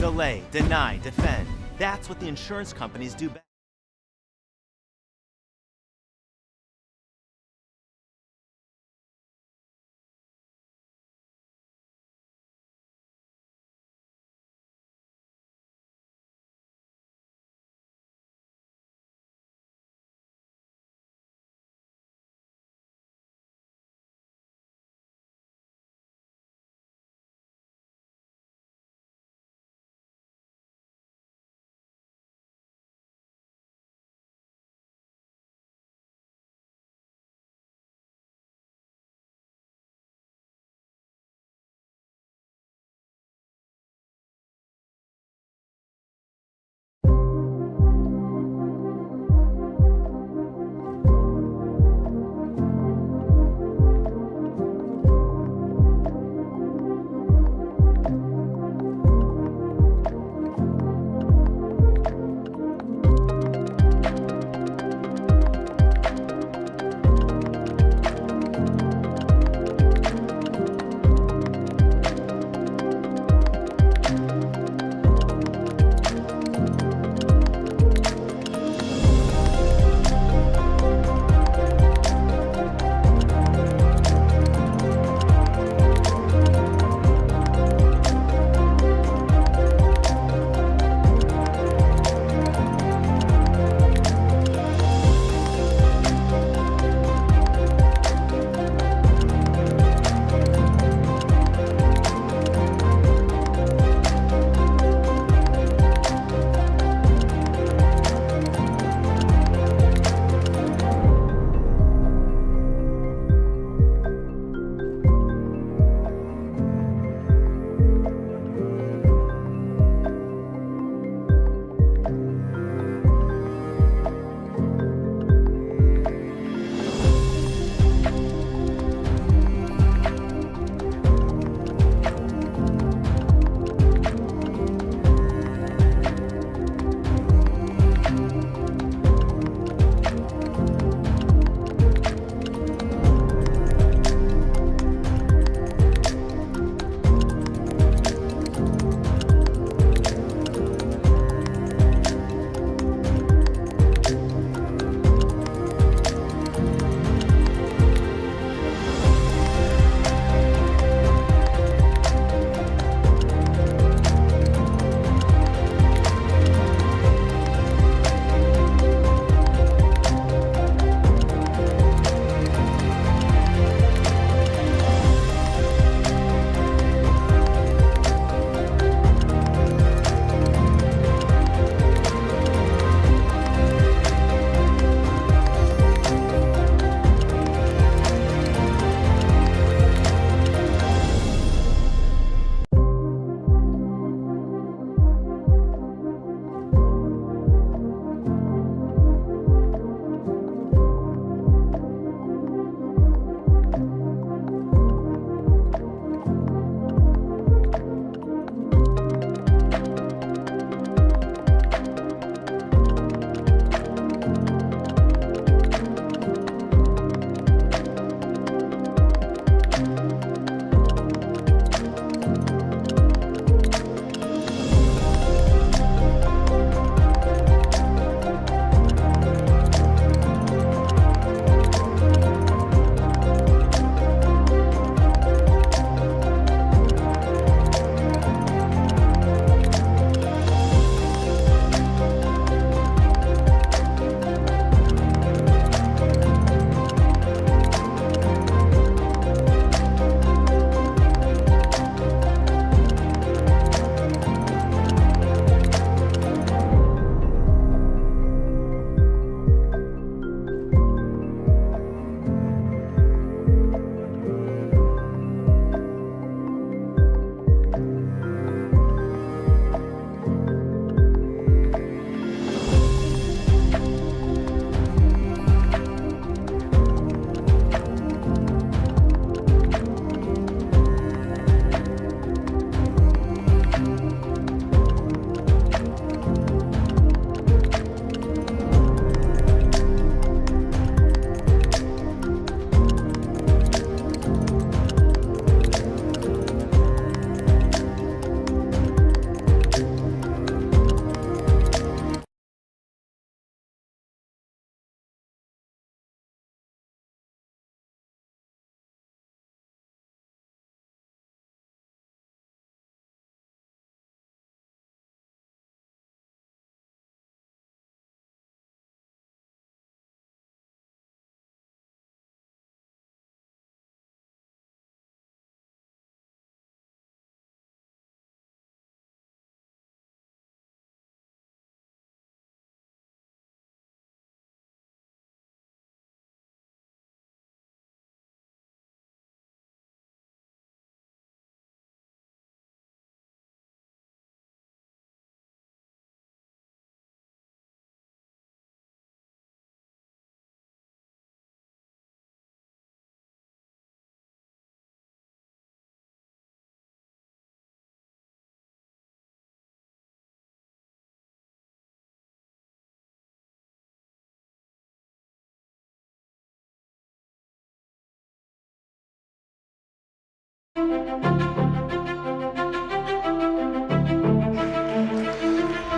delay, deny, defend. That's what the insurance companies do best.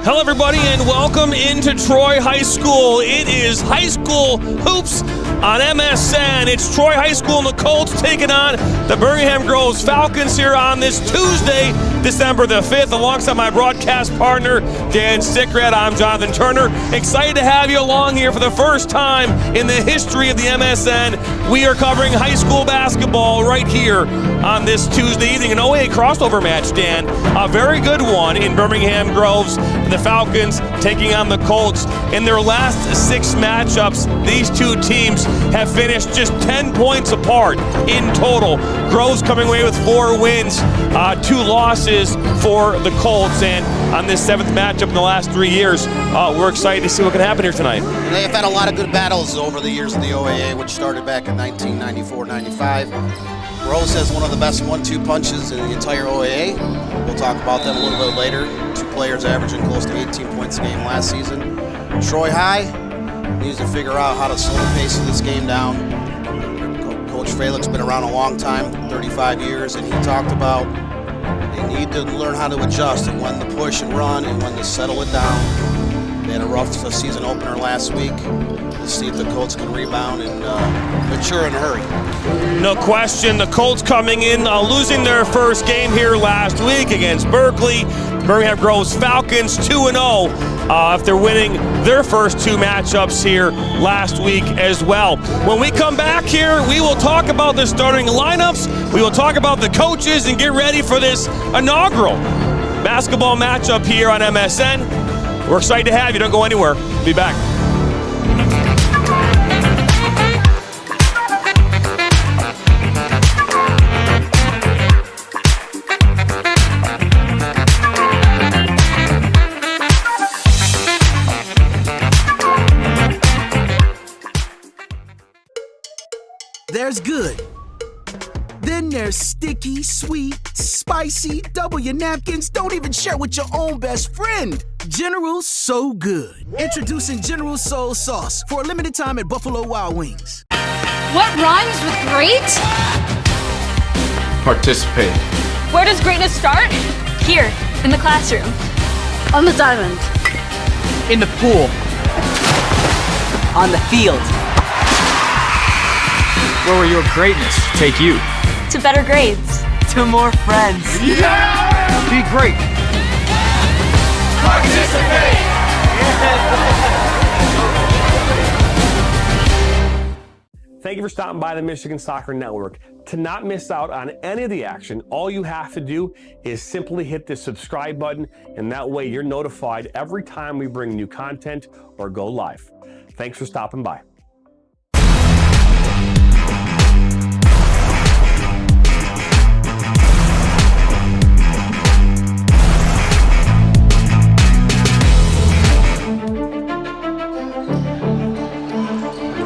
Hello, everybody, and welcome into Troy High School. It is high school hoops on MSN. It's Troy High School and the Colts taking on the Birmingham Groves Falcons here on this Tuesday, December the 5th, alongside my broadcast partner, Dan Stickrad. I'm Jonathan Turner. Excited to have you along here for the first time in the history of the MSN. We are covering high school basketball right here on this Tuesday evening. An OAA crossover match, Dan. A very good one in Birmingham Groves. The Falcons taking on the Colts. In their last 6 matchups, these two teams have finished just 10 points apart in total. Groves coming away with 4 wins, 2 losses for the Colts. And on this 7th matchup in the last 3 years, we're excited to see what can happen here tonight. They've had a lot of good battles over the years of the OAA, which started back in 1994-95. Groves has one of the best 1-2 punches in the entire OAA. We'll talk about them a little bit later. 2 players averaging close to 18 points a game last season. Troy High needs to figure out how to slow the pace of this game down. Coach Fralick's been around a long time, 35 years, and he talked about they need to learn how to adjust and when to push and run and when to settle it down. They had a rough season opener last week. We'll see if the Colts can rebound and mature in a hurry. No question, the Colts coming in, losing their first game here last week against Berkeley. Birmingham Groves Falcons 2-0 after winning their first 2 matchups here last week as well. When we come back here, we will talk about the starting lineups. We will talk about the coaches and get ready for this inaugural basketball matchup here on MSN. We're excited to have you. Don't go anywhere. Be back. There's good. Then there's sticky, sweet, spicy, double your napkins, don't even share with your own best friend. General So Good. Introducing General Soul Sauce for a limited time at Buffalo Wild Wings. What rhymes with great? Participate. Where does greatness start? Here, in the classroom. On the diamond. In the pool. On the field. Where will your greatness take you? To better grades. To more friends. Yeah! Be great. Participate! Thank you for stopping by the Michigan Soccer Network. To not miss out on any of the action, all you have to do is simply hit the subscribe button, and that way you're notified every time we bring new content or go live. Thanks for stopping by.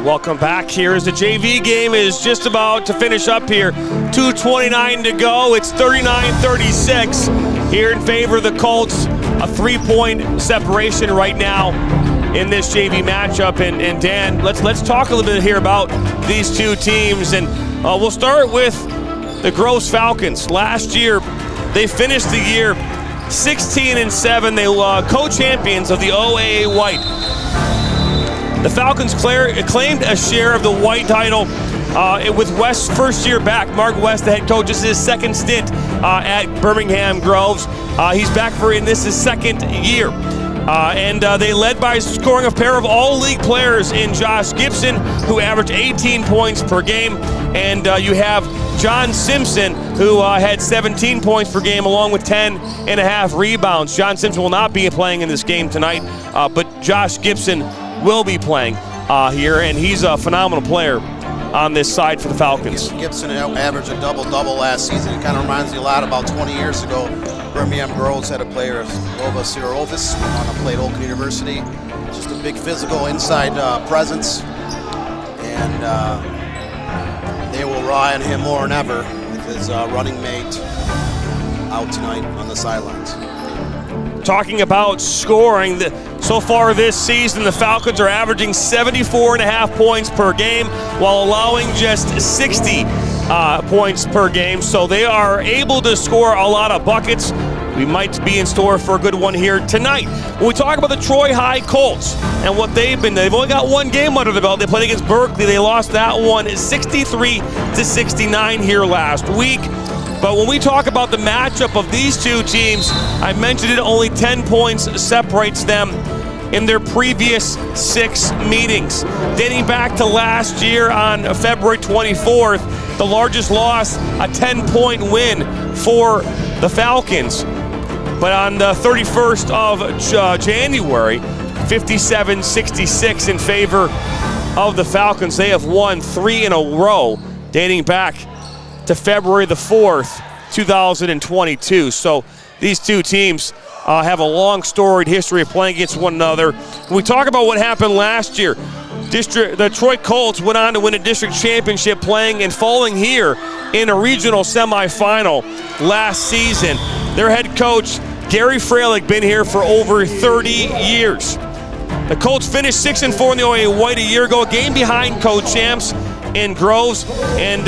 Welcome back. Here as the JV game is just about to finish up here. 2:29 to go. It's 39-36 here in favor of the Colts. A 3-point separation right now in this JV matchup. And Dan, let's talk a little bit here about these two teams. And we'll start with the Groves Falcons. Last year, they finished the year 16-7. They co-champions of the OAA White. The Falcons claimed a share of the white title with West's first year back. Mark West, the head coach, this is his 2nd stint at Birmingham Groves. He's back in this his 2nd year. And they led by scoring a pair of all-league players in Josh Gibson, who averaged 18 points per game. And you have John Simpson, who had 17 points per game, along with 10.5 rebounds. John Simpson will not be playing in this game tonight, but Josh Gibson will be playing here, and he's a phenomenal player on this side for the Falcons. Gibson averaged a double-double last season. It kind of reminds me a lot about 20 years ago. Birmingham Groves had a player, Lova Sirovis, who played Oakland University. Just a big physical inside presence, and they will rely on him more than ever with his running mate out tonight on the sidelines. Talking about scoring, so far this season, the Falcons are averaging 74.5 points per game while allowing just 60 points per game, so they are able to score a lot of buckets. We might be in store for a good one here tonight. When we talk about the Troy High Colts and what they've only got one game under the belt. They played against Berkeley. They lost that one 63-69 here last week. But when we talk about the matchup of these two teams, I mentioned it, only 10 points separates them in their previous 6 meetings. Dating back to last year on February 24th, the largest loss, a 10-point win for the Falcons. But on the 31st of January, 57-66 in favor of the Falcons. They have won 3 in a row, dating back to February the 4th, 2022. So these two teams have a long storied history of playing against one another. When we talk about what happened last year, the Troy Colts went on to win a district championship playing and falling here in a regional semifinal last season. Their head coach, Gary Freilich, been here for over 30 years. The Colts finished 6-4 in the OA White a year ago, a game behind co-champs in Groves, and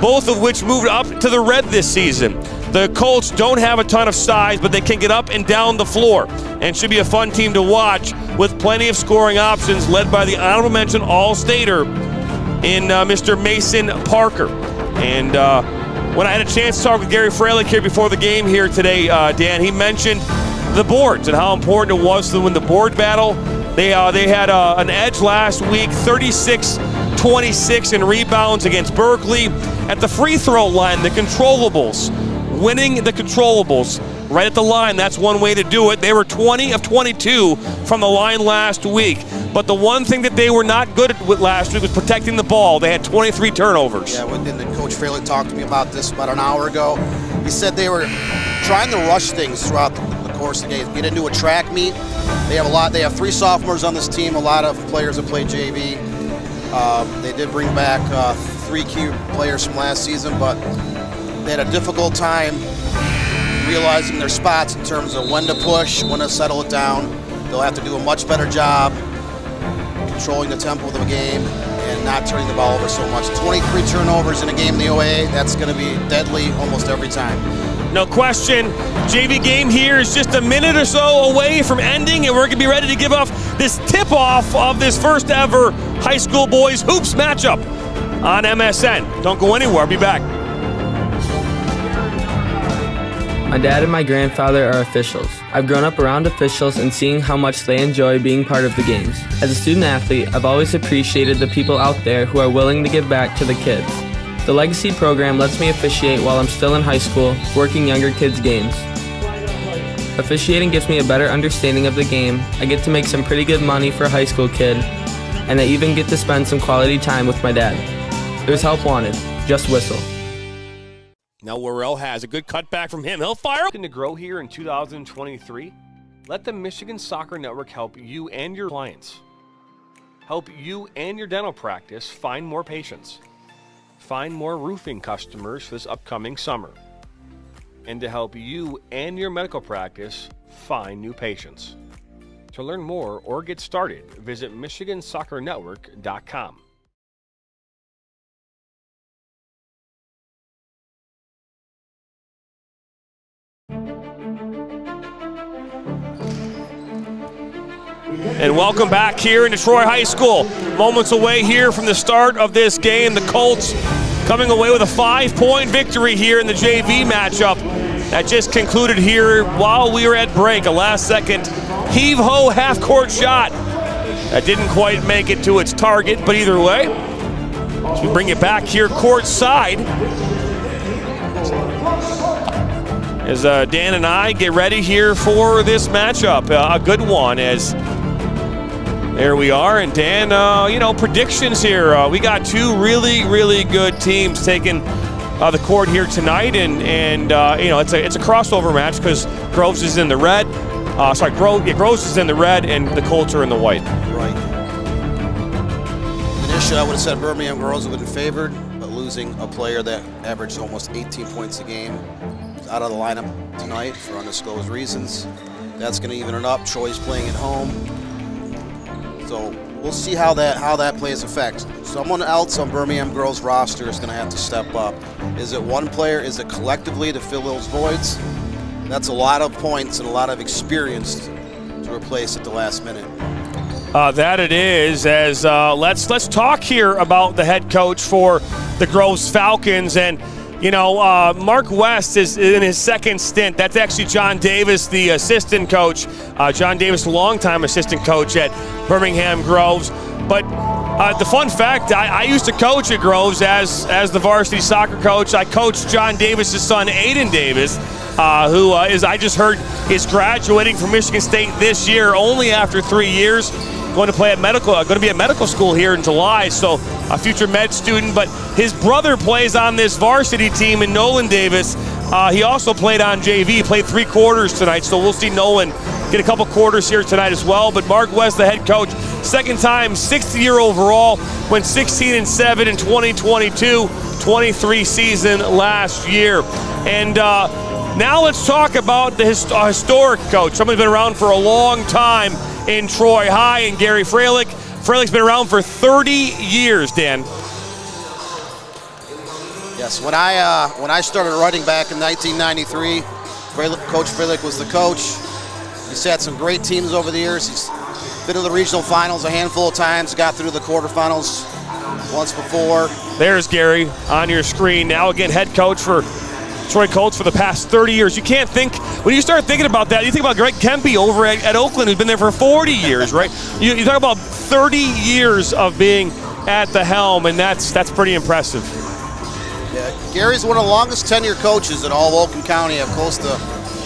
both of which moved up to the red this season. The Colts don't have a ton of size, but they can get up and down the floor, and should be a fun team to watch with plenty of scoring options, led by the honorable mention All-Stater in Mr. Mason Parker. And when I had a chance to talk with Gary Freilich here before the game here today, Dan, he mentioned the boards and how important it was to win the board battle. They had an edge last week, 36-26 in rebounds against Berkeley. At the free throw line, the controllables, winning the controllables right at the line, that's one way to do it. They were 20 of 22 from the line last week. But the one thing that they were not good at with last week was protecting the ball. They had 23 turnovers. Yeah, when the Coach Freilich talked to me about this about an hour ago. He said they were trying to rush things throughout the course of the game. Get into a track meet. They have 3 sophomores on this team, a lot of players that play JV. They did bring back 3 key players from last season, but they had a difficult time realizing their spots in terms of when to push, when to settle it down. They'll have to do a much better job controlling the tempo of the game and not turning the ball over so much. 23 turnovers in a game in the OAA, that's going to be deadly almost every time. No question. JV game here is just a minute or so away from ending, and we're going to be ready to give off this tip-off of this first ever high school boys hoops matchup on MSN. Don't go anywhere. I'll be back. My dad and my grandfather are officials. I've grown up around officials and seeing how much they enjoy being part of the games. As a student athlete, I've always appreciated the people out there who are willing to give back to the kids. The Legacy program lets me officiate while I'm still in high school, working younger kids' games. Officiating gives me a better understanding of the game. I get to make some pretty good money for a high school kid, and I even get to spend some quality time with my dad. There's help wanted. Just whistle. Now Worrell has a good cutback from him. He'll fire. Looking to grow here in 2023? Let the Michigan Soccer Network help you and your clients. Help you and your dental practice find more patients. Find more roofing customers for this upcoming summer. And to help you and your medical practice find new patients. To learn more or get started, visit MichiganSoccerNetwork.com. And welcome back here into Troy High School. Moments away here from the start of this game. The Colts coming away with a 5-point victory here in the JV matchup that just concluded here while we were at break. A last-second heave-ho half-court shot that didn't quite make it to its target, but either way, as we bring it back here court side, as Dan and I get ready here for this matchup. A good one, as there we are. And Dan, predictions here. We got 2 really, really good teams taking the court here tonight, and it's a crossover match because Groves is in the red. Groves is in the red, and the Colts are in the white. Right. Initially, I would have said Birmingham girls would have been favored, but losing a player that averaged almost 18 points a game out of the lineup tonight for undisclosed reasons. That's going to even it up. Troy's playing at home. So we'll see how that plays effect. Someone else on Birmingham Groves roster is going to have to step up. Is it one player? Is it collectively to fill those voids? That's a lot of points and a lot of experience to replace at the last minute. That it is. As let's talk here about the head coach for the Groves Falcons. And you know, Mark West is in his second stint. That's actually John Davis, the assistant coach. John Davis, longtime assistant coach at Birmingham Groves. But the fun fact, I used to coach at Groves as the varsity soccer coach. I coached John Davis' son, Aiden Davis, who I just heard is graduating from Michigan State this year, only after 3 years. Going to be at medical school here in July, so a future med student. But his brother plays on this varsity team in Nolan Davis. He also played on JV, played 3 quarters tonight, so we'll see Nolan get a couple quarters here tonight as well. But Mark West, the head coach, second time, 6th year overall, went 16-7 in 2022, 23 season last year. And now let's talk about the historic coach, somebody who's been around for a long time in Troy High, and Gary Freilich. Freilich's been around for 30 years, Dan. Yes, when I started running back in 1993, Coach Freilich was the coach. He's had some great teams over the years. He's been to the regional finals a handful of times, got through the quarterfinals once before. There's Gary on your screen. Now again, head coach for Troy Colts for the past 30 years. You can't think, when you start thinking about that, you think about Greg Kempe over at Oakland, who's been there for 40 years, right? You talk about 30 years of being at the helm, and that's pretty impressive. Yeah, Gary's one of the longest tenure coaches in all of Oakland County. Have close to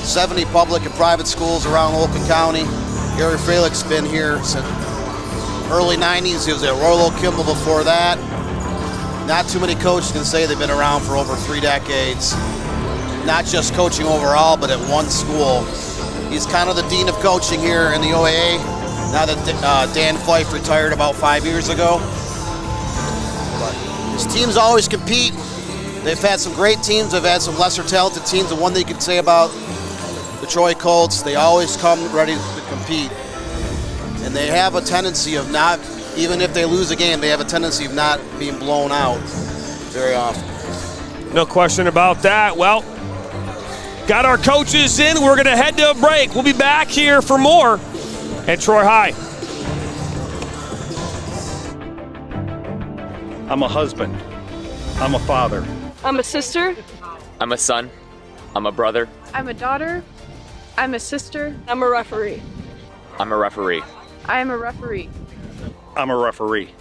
70 public and private schools around Oakland County. Gary Freilich's been here since early 90s. He was at Royal Oak Kimball before that. Not too many coaches can say they've been around for over 3 decades. Not just coaching overall, but at one school. He's kind of the dean of coaching here in the OAA, now that Dan Fife retired about 5 years ago. But his teams always compete. They've had some great teams, they've had some lesser talented teams, and one thing you can say about the Troy Colts, they always come ready to compete. And they have a tendency of not, even if they lose a game, they have a tendency of not being blown out very often. No question about that. Well, got our coaches in. We're going to head to a break. We'll be back here for more at Troy High. I'm a husband. I'm a father. I'm a sister. I'm a son. I'm a brother. I'm a daughter. I'm a sister. I'm a referee. I'm a referee. I am a referee. I'm a referee.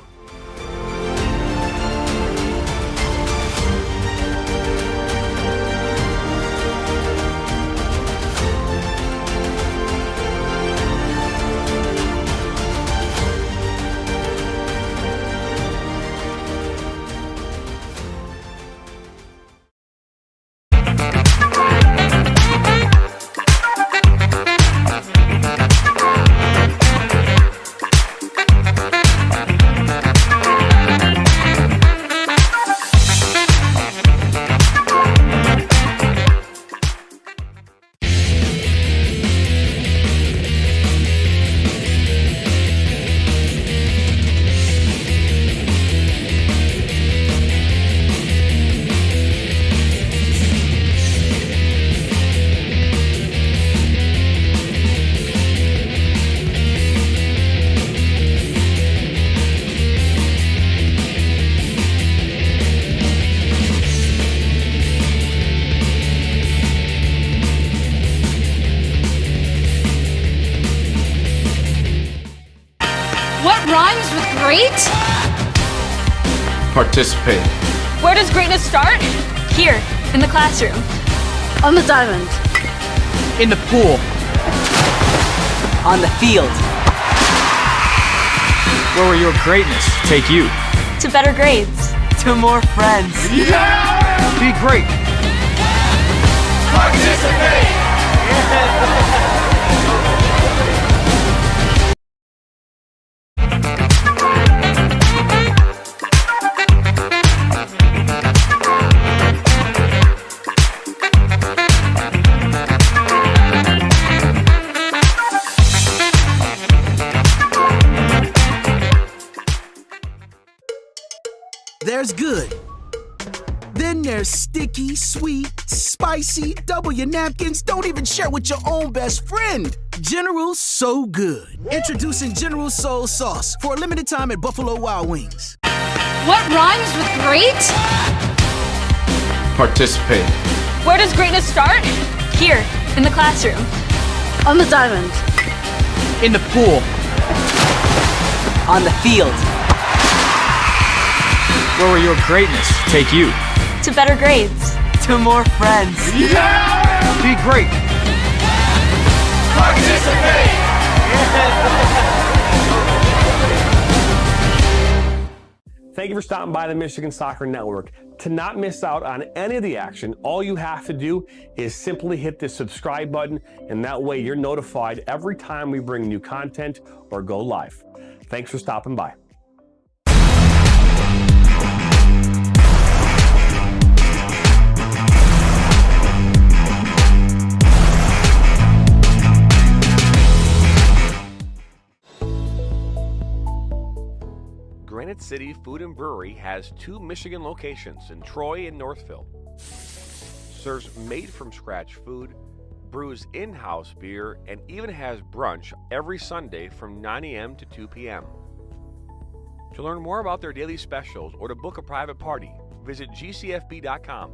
Rhymes with great? Participate. Where does greatness start? Here, in the classroom. On the diamond. In the pool. On the field. Where will your greatness take you? To better grades. To more friends. Yeah! Be great. Participate! there's sticky, sweet, spicy, double your napkins, don't even share with your own best friend. General So Good. Introducing General Soul Sauce for a limited time at Buffalo Wild Wings. What rhymes with great? Participate. Where does greatness start? Here, in the classroom. On the diamond. In the pool. On the field. Where will your greatness take you? To better grades. To more friends. Yeah! Be great. Participate! Thank you for stopping by the Michigan Soccer Network. To not miss out on any of the action, all you have to do is simply hit the subscribe button, and that way you're notified every time we bring new content or go live. Thanks for stopping by. Granite City Food and Brewery has 2 Michigan locations in Troy and Northville. Serves made-from-scratch food, brews in-house beer, and even has brunch every Sunday from 9 a.m. to 2 p.m. To learn more about their daily specials or to book a private party, visit gcfb.com.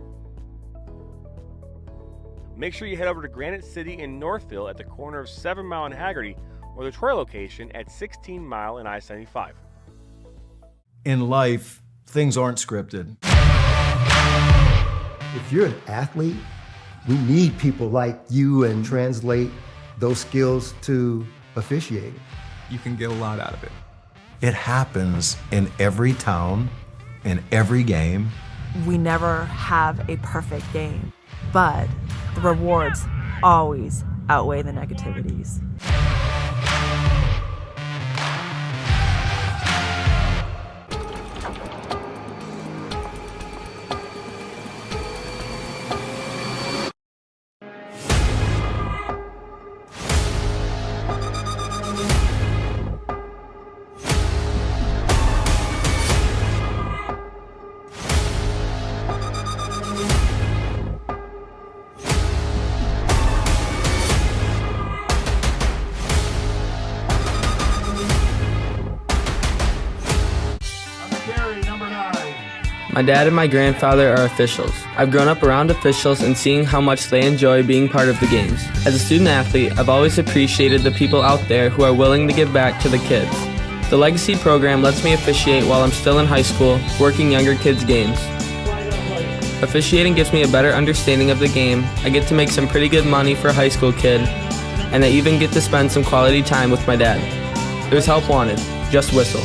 Make sure you head over to Granite City in Northville at the corner of 7 Mile and Haggerty, or the Troy location at 16 Mile and I-75. In life, things aren't scripted. If you're an athlete, we need people like you and translate those skills to officiating. You can get a lot out of it. It happens in every town, in every game. We never have a perfect game, but the rewards always outweigh the negativities. My dad and my grandfather are officials. I've grown up around officials and seeing how much they enjoy being part of the games. As a student athlete, I've always appreciated the people out there who are willing to give back to the kids. The Legacy program lets me officiate while I'm still in high school, working younger kids' games. Officiating gives me a better understanding of the game. I get to make some pretty good money for a high school kid, and I even get to spend some quality time with my dad. There's help wanted. Just whistle.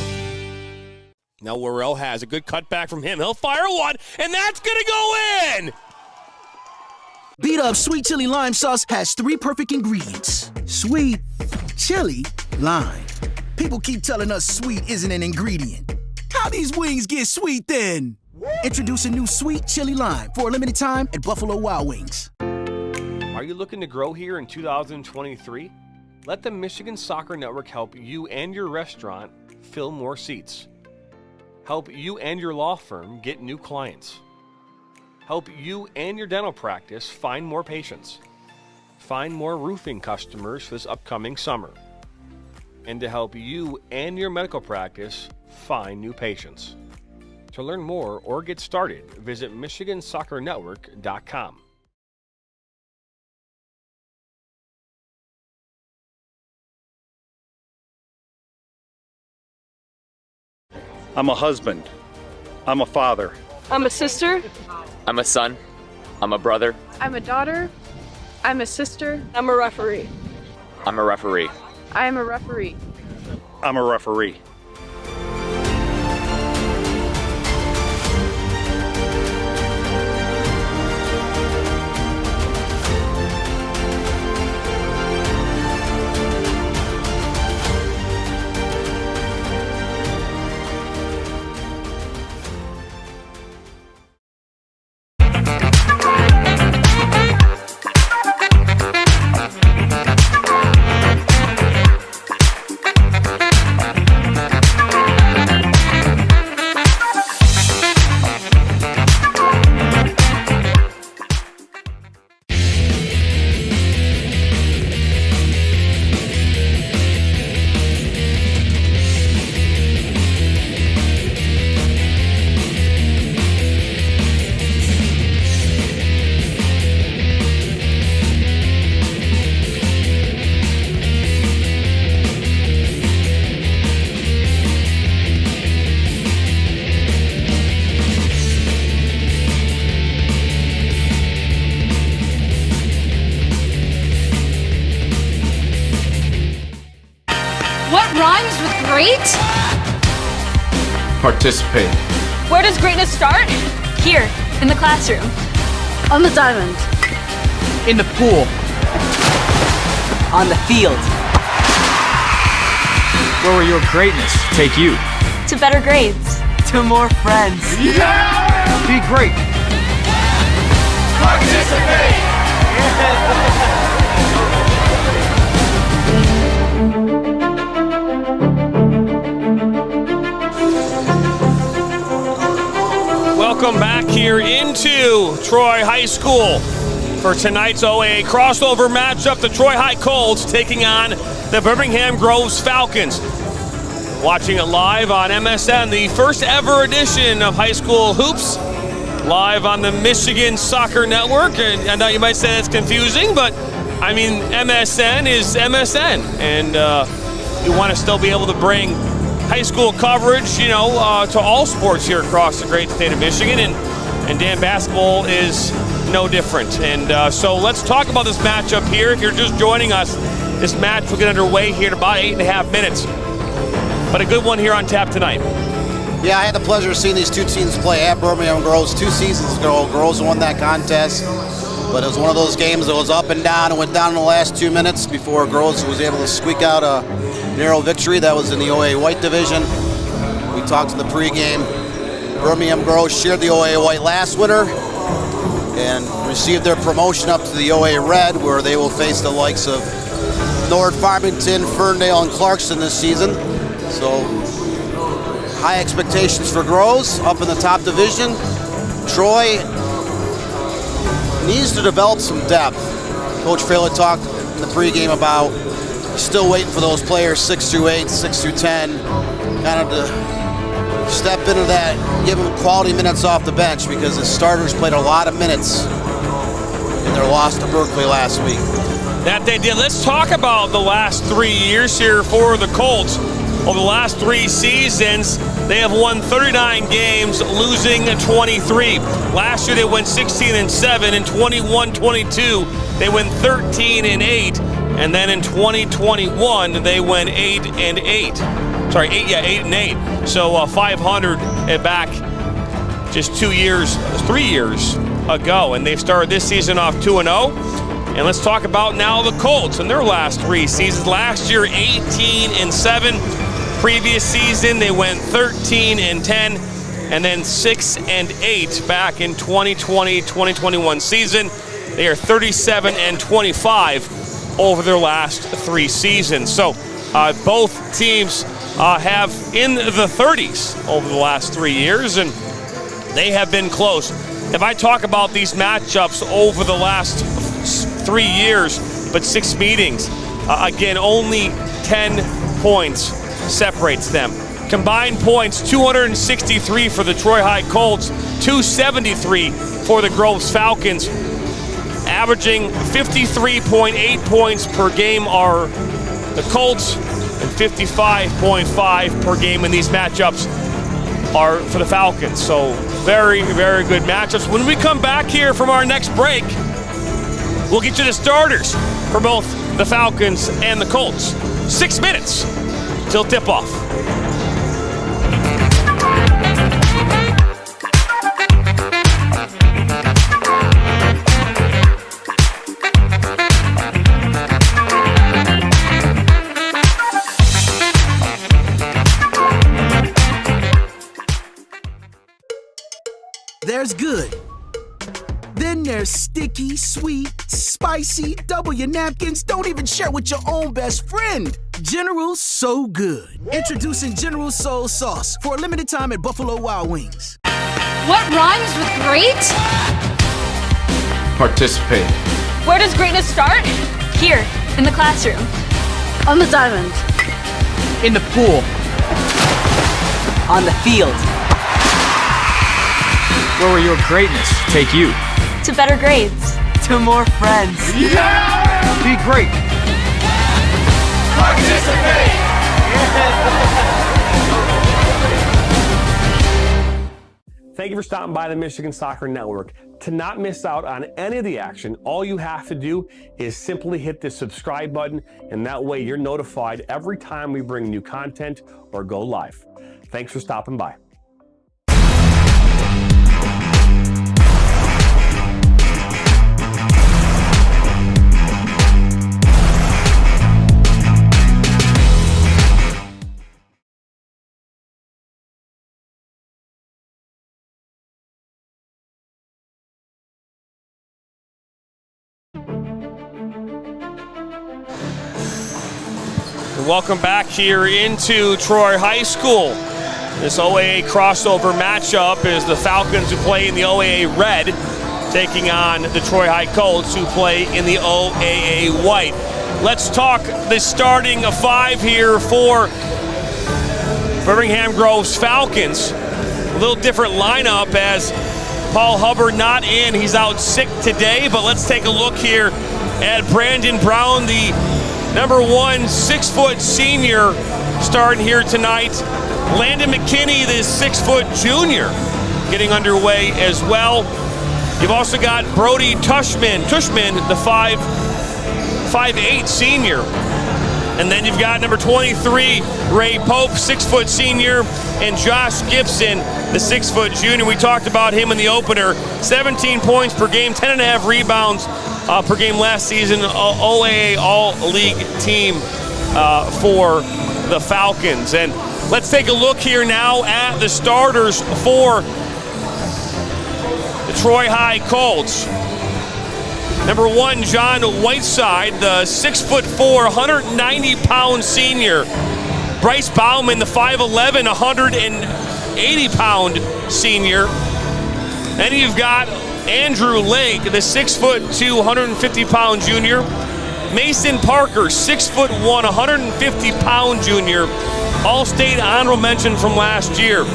Now Worrell has a good cutback from him. He'll fire one, and that's going to go in! Beat Up Sweet Chili Lime Sauce has 3 perfect ingredients. Sweet, chili, lime. People keep telling us sweet isn't an ingredient. How these wings get sweet then? Introducing new Sweet Chili Lime for a limited time at Buffalo Wild Wings. Are you looking to grow here in 2023? Let the Michigan Soccer Network help you and your restaurant fill more seats. Help you and your law firm get new clients. Help you and your dental practice find more patients. Find more roofing customers for this upcoming summer. And to help you and your medical practice find new patients. To learn more or get started, visit MichiganSoccerNetwork.com. I'm a husband. I'm a father. I'm a sister. I'm a son. I'm a brother. I'm a daughter. I'm a sister. I'm a referee. I'm a referee. I am a referee. I'm a referee. rhymes with great? Participate. Where does greatness start? Here, in the classroom. On the diamond. In the pool. On the field. Where will your greatness take you? To better grades. To more friends. Yeah! Be great. Participate! Welcome back here into Troy High School for tonight's OAA crossover matchup. The Troy High Colts taking on the Birmingham Groves Falcons. Watching it live on MSN, the first ever edition of High School Hoops, live on the Michigan Soccer Network. And I know you might say that's confusing, but I mean, MSN is MSN. And you want to still be able to bring high school coverage, you know, to all sports here across the great state of Michigan. And Dan, basketball is no different. And so let's talk about this matchup here. If you're just joining us, this match will get underway here in about 8.5 minutes. But a good one here on tap tonight. Yeah, I had the pleasure of seeing these two teams play at Birmingham Groves 2 seasons ago. Groves won that contest, but it was one of those games that was up and down and went down in the last 2 minutes before Groves was able to squeak out a narrow victory. That was in the OAA White Division. We talked in the pregame. Birmingham Groves shared the OAA White last winter and received their promotion up to the OAA Red, where they will face the likes of North Farmington, Ferndale, and Clarkson this season. So high expectations for Groves up in the top division. Troy needs to develop some depth. Coach Fraley talked in the pregame about still waiting for those players 6 through 8, 6 through 10, kind of to step into that, give them quality minutes off the bench, because the starters played a lot of minutes in their loss to Berkeley last week. That they did. Let's talk about the last 3 years here for the Colts. Over the last 3 seasons, they have won 39 games, losing 23. Last year they went 16-7. In 21-22, they went 13-8. And then in 2021, they went 8-8. Sorry, 8-8. So 500 back just 2 years, 3 years ago. And they've started this season off 2-0. And let's talk about now the Colts in their last 3 seasons. Last year, 18-7. Previous season, they went 13-10, and then 6-8 back in 2020-2021 season. They are 37-25 over their last 3 seasons. So both teams have in the 30s over the last 3 years, and they have been close. If I talk about these matchups over the last 3 years, but 6 meetings, again, only 10 points separates them. Combined points, 263 for the Troy High Colts, 273 for the Groves Falcons. Averaging 53.8 points per game are the Colts, and 55.5 per game in these matchups are for the Falcons. So very, very good matchups. When we come back here from our next break, we'll get you the starters for both the Falcons and the Colts. 6 minutes till tip-off. There's good. Then there's sticky, sweet, spicy, double your napkins, don't even share with your own best friend. General So Good. Introducing General Soul Sauce for a limited time at Buffalo Wild Wings. What rhymes with great? Participate. Where does greatness start? Here, in the classroom. On the diamond. In the pool. On the field. Where will your greatness take you? To better grades. To more friends. Yeah! Be great. Participate! Thank you for stopping by the Michigan Soccer Network. To not miss out on any of the action, all you have to do is simply hit the subscribe button, and that way you're notified every time we bring new content or go live. Thanks for stopping by. Welcome back here into Troy High School. This OAA crossover matchup is the Falcons, who play in the OAA red, taking on the Troy High Colts, who play in the OAA white. Let's talk the starting five here for Birmingham Groves Falcons. A little different lineup as Paul Hubbard not in. He's out sick today, but let's take a look here at Brandon Brown, the number 1 6-foot senior, starting here tonight. Landon McKinney, the 6-foot junior, getting underway as well. You've also got Brody Tushman, the 5'8" senior. And then you've got number 23, Ray Pope, 6-foot senior, and Josh Gibson, the 6-foot junior. We talked about him in the opener. 17 points per game, 10.5 rebounds per game last season. OAA All-League team for the Falcons. And let's take a look here now at the starters for the Troy High Colts. Number 1, John Whiteside, the 6'4", 190-pound senior. Bryce Bauman, the 5'11", 180-pound senior. Then you've got Andrew Lake, the 6'2", 150-pound junior. Mason Parker, 6'1", 150-pound junior. All-state honorable mention from last year.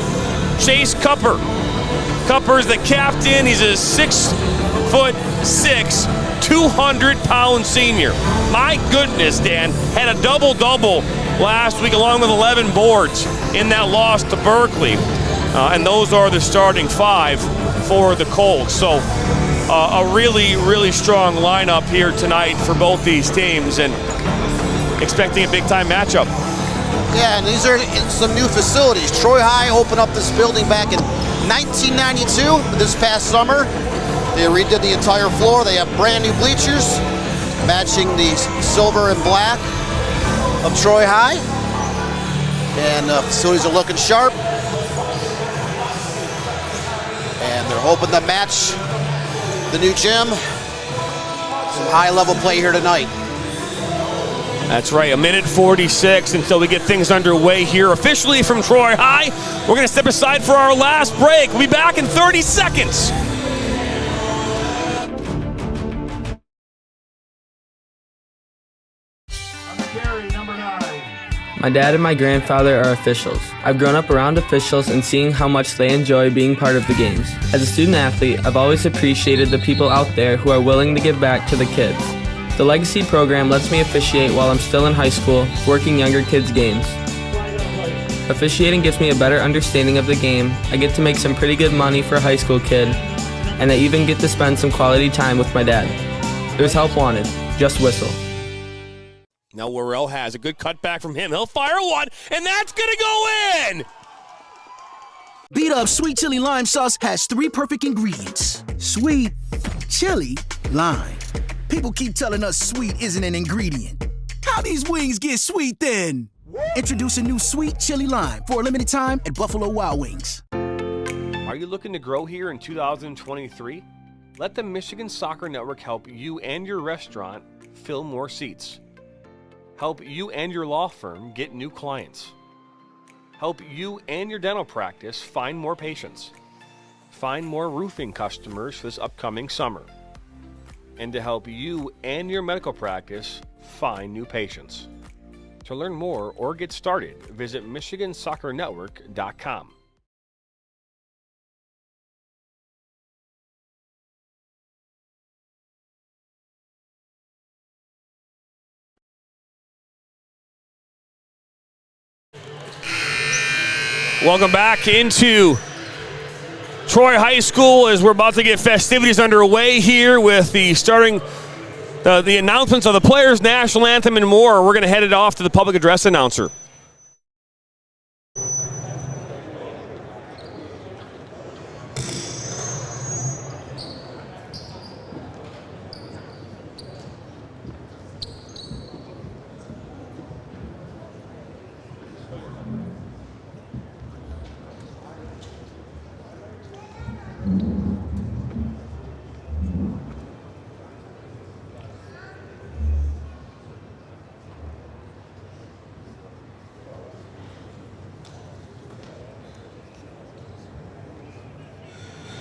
Chase Cupper. Cupper's the captain. He's a 6'6", 200-pound senior. My goodness, Dan, had a double-double last week along with 11 boards in that loss to Berkeley. And those are the starting 5 for the Colts. So a really, really strong lineup here tonight for both these teams, and expecting a big-time matchup. Yeah, and these are some new facilities. Troy High opened up this building back in 1992, this past summer. They redid the entire floor. They have brand new bleachers matching the silver and black of Troy High. And the facilities are looking sharp. And they're hoping to match the new gym. Some high-level play here tonight. That's right, 1:46 until we get things underway here officially from Troy High. We're going to step aside for our last break. We'll be back in 30 seconds. My dad and my grandfather are officials. I've grown up around officials and seeing how much they enjoy being part of the games. As a student athlete, I've always appreciated the people out there who are willing to give back to the kids. The Legacy program lets me officiate while I'm still in high school, working younger kids' games. Officiating gives me a better understanding of the game. I get to make some pretty good money for a high school kid, and I even get to spend some quality time with my dad. There's help wanted. Just whistle. Now Worrell has a good cutback from him. He'll fire one, and that's going to go in! Beat Up Sweet Chili Lime Sauce has 3 perfect ingredients. Sweet, chili, lime. People keep telling us sweet isn't an ingredient. How these wings get sweet then? Introducing new Sweet Chili Lime for a limited time at Buffalo Wild Wings. Are you looking to grow here in 2023? Let the Michigan Soccer Network help you and your restaurant fill more seats. Help you and your law firm get new clients. Help you and your dental practice find more patients. Find more roofing customers for this upcoming summer. And to help you and your medical practice find new patients. To learn more or get started, visit MichiganSoccerNetwork.com. Welcome back into Troy High School, as we're about to get festivities underway here with the starting the announcements of the players, national anthem, and more. We're going to head it off to the public address announcer.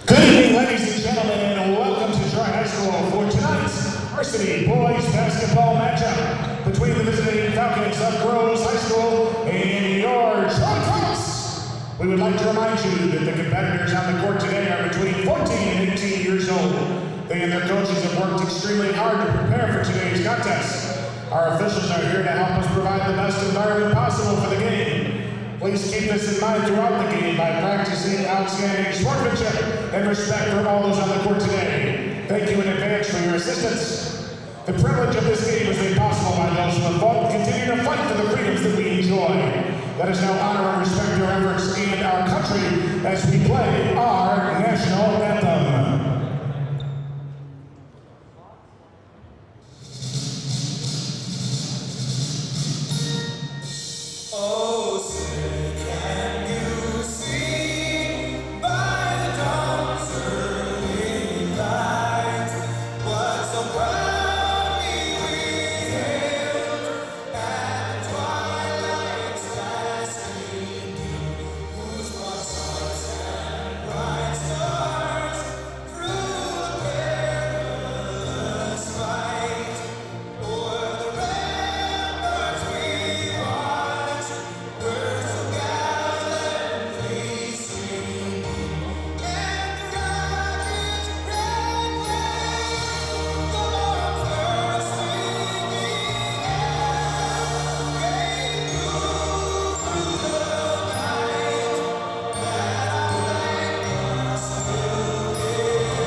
Good evening, ladies and gentlemen, and welcome to Troy High School for tonight's varsity boys basketball matchup between the visiting Falcons of Groves High School and your Troy Cross. We would like to remind you that the competitors on the court today are between 14 and 18 years old. They and their coaches have worked extremely hard to prepare for today's contest. Our officials are here to help us provide the best environment possible for the game. Please keep this in mind throughout the game by practicing outstanding sportsmanship and respect for all those on the court today. Thank you in advance for your assistance. The privilege of this game is made possible by those who have fought and continue to fight for the freedoms that we enjoy. Let us now honor and respect your efforts and our country as we play our national anthem. Oh, say can you see by the dawn's early light what so proudly we hailed at twilight's last gleaming, whose broad stars and bright stars through the perilous fight o'er the ramparts we watched. Were so gallantly streaming, and the rocket's red flame, the Lord first streaming out, gave proof through the night that our flag was still here.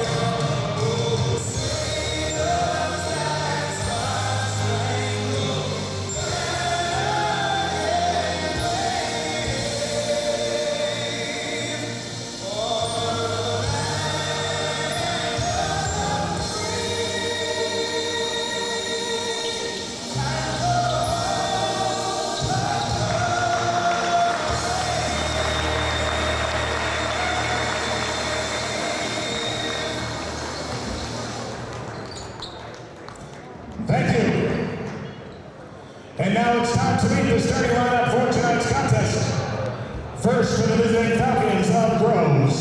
Oh, sailors, that star-spangled Thank you. And now it's time to meet the starting lineup for tonight's contest. First for the visiting Falcons of Groves.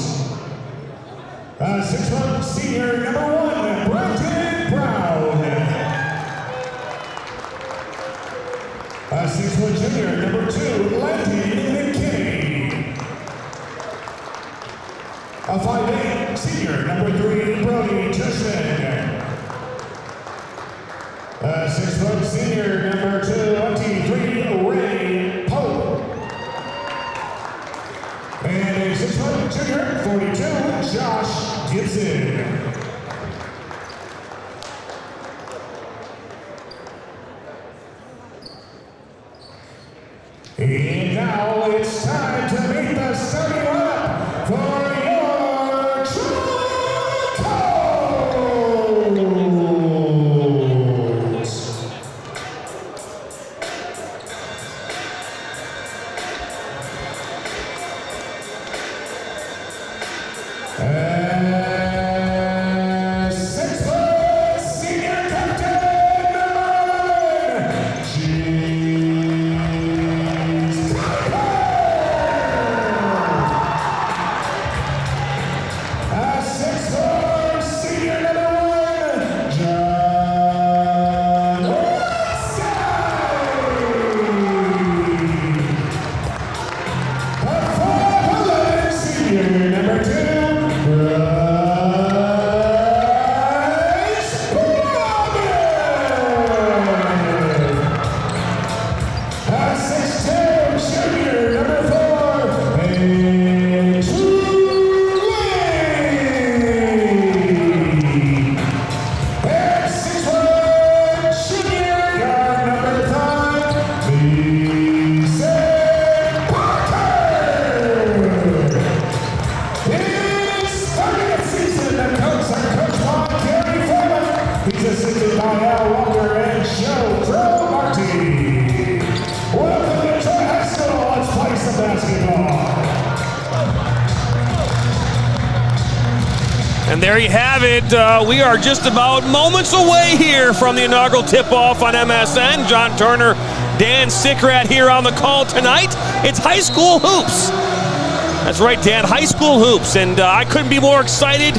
6'1" senior number 1, Brenton Brown. 6' junior number 2, Landon McKinney. 5'8" senior number 3, Brody Tushman. 6' senior number 23, Ray Pope. And a 6' junior, 42, Josh Gibson. And now it's time to meet the starting lineup for your Troy Codes. And 6' senior captain number 1, James Carter. And there you have it. We are just about moments away here from the inaugural tip-off on MSN. John Turner, Dan Sickrat here on the call tonight. It's high school hoops. That's right, Dan, high school hoops. And I couldn't be more excited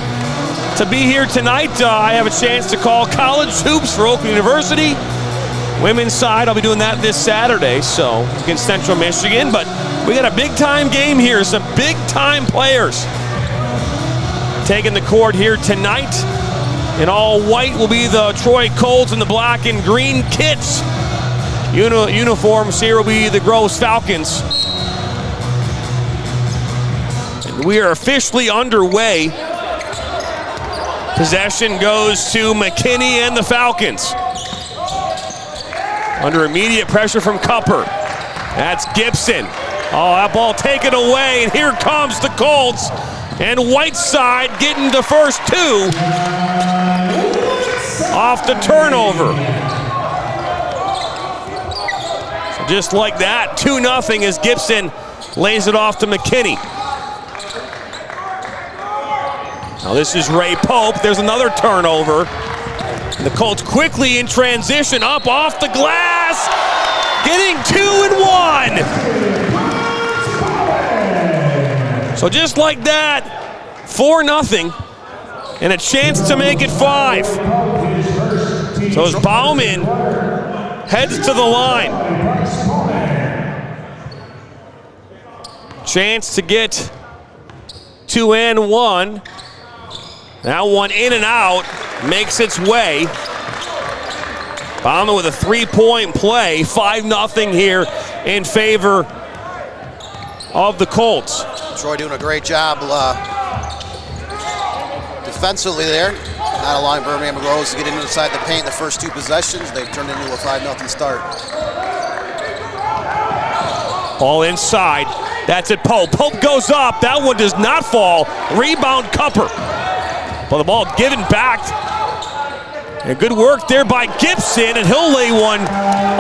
to be here tonight. I have a chance to call college hoops for Oakland University. Women's side, I'll be doing that this Saturday, so against Central Michigan. But we got a big-time game here, some big-time players taking the court here tonight. In all white will be the Troy Colts, and the black and green kits. Uniforms here will be the Groves Falcons. And we are officially underway. Possession goes to McKinney and the Falcons. Under immediate pressure from Cupper. That's Gibson. Oh, that ball taken away, and here comes the Colts. And Whiteside getting the first two off the turnover. So just like that, 2-0 as Gibson lays it off to McKinney. Now this is Ray Pope. There's another turnover. And the Colts quickly in transition, up off the glass, getting 2 and 1. So just like that, 4-0, and a chance to make it 5. So as Bauman heads to the line, chance to get 2 and 1. Now one in and out, makes its way. Bauman with a 3-point play, 5-0 here in favor of the Colts. Troy doing a great job defensively there, not allowing Birmingham and Groves to get inside the paint the first 2 possessions. They've turned into a 5-0 start. Ball inside, that's it, Pope. Pope goes up, that one does not fall. Rebound Cupper. Well, the ball given back. And good work there by Gibson, and he'll lay one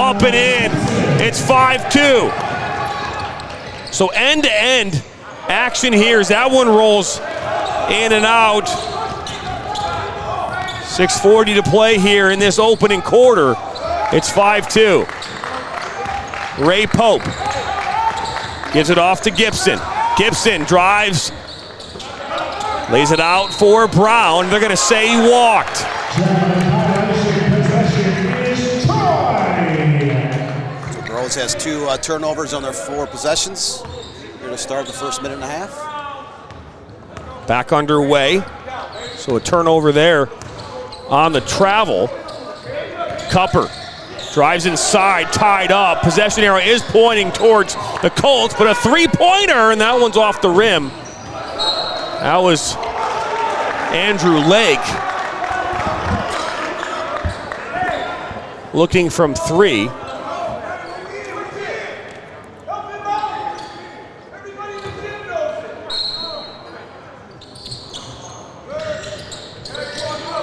up and in. It's 5-2. So end-to-end action here as that one rolls in and out. 6:40 to play here in this opening quarter. It's 5-2. Ray Pope gives it off to Gibson. Gibson drives, lays it out for Brown. They're going to say he walked. So Groves has 2 turnovers on their 4 possessions. They're going to start the first minute and a half. Back underway. So a turnover there on the travel. Cupper drives inside, tied up. Possession arrow is pointing towards the Colts, but a 3-pointer, and that one's off the rim. That was Andrew Lake looking from 3.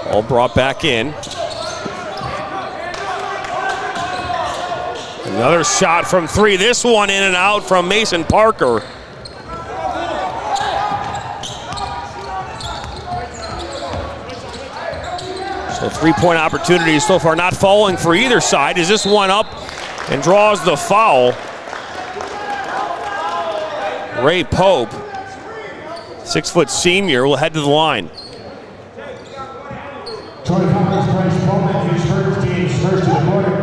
All brought back in. Another shot from 3. This one in and out from Mason Parker. So 3-point opportunities so far not falling for either side. Is this one up and draws the foul? Ray Pope, 6-foot senior, will head to the line. Troy Falcons Bryce Bowman, his first team's first to the quarter.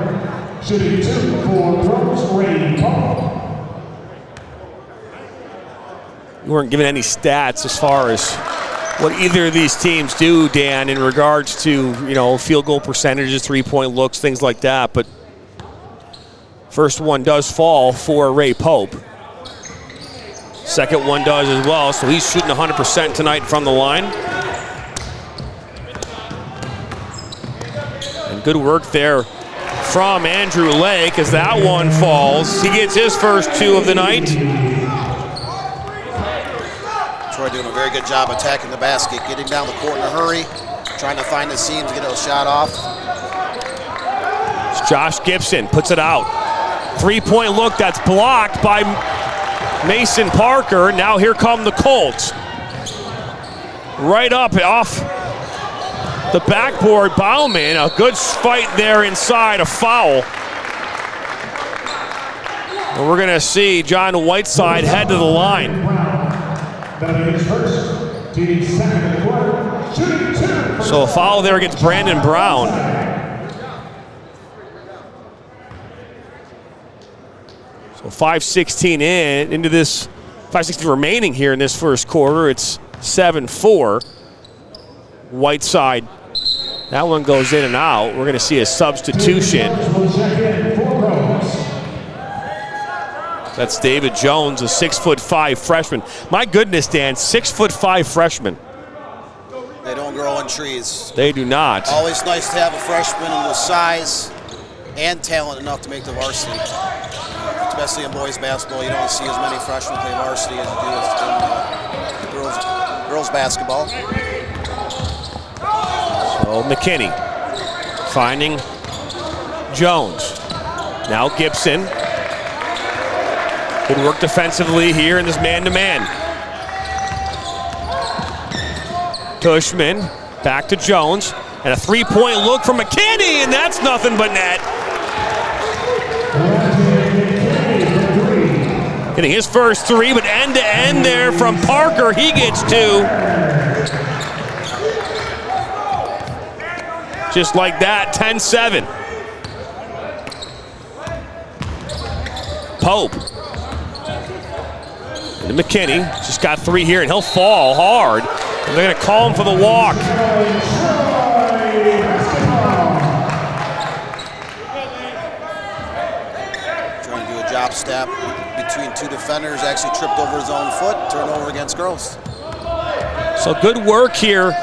Shooting 2 for Groves, Ray Pope. We weren't given any stats as far as what either of these teams do, Dan, in regards to, field goal percentages, 3-point looks, things like that. But first one does fall for Ray Pope. Second one does as well, so he's shooting 100% tonight from the line. And good work there from Andrew Lake as that one falls. He gets his first 2 of the night. Troy doing a very good job attacking the basket, getting down the court in a hurry, trying to find the seam to get a shot off. It's Josh Gibson puts it out. 3-point look that's blocked by Mason Parker. Now here come the Colts. right up off the backboard. Bauman, a good fight there inside, a foul. And we're gonna see John Whiteside head to the line. So a foul there against Brandon Brown. So 5:16 into this, 5:16 remaining here in this first quarter. It's 7-4. Whiteside, that one goes in and out. We're gonna see a substitution. That's David Jones, a 6'5" freshman. My goodness, Dan, 6'5" freshman. They don't grow on trees. They do not. Always nice to have a freshman with size and talent enough to make the varsity. Especially in boys basketball, you don't see as many freshmen play varsity as you do in girls basketball. So McKinney finding Jones. Now Gibson. Good work defensively here in this man-to-man. Tushman back to Jones, and a three-point look from McKinney, and that's nothing but net. Getting his first three, but end-to-end there from Parker. He gets two. Just like that, 10-7. Pope. And McKinney just got three here, and he'll fall hard. And they're going to call him for the walk. Trying to do a drop step between two defenders, actually tripped over his own foot, turnover against Groves. So good work here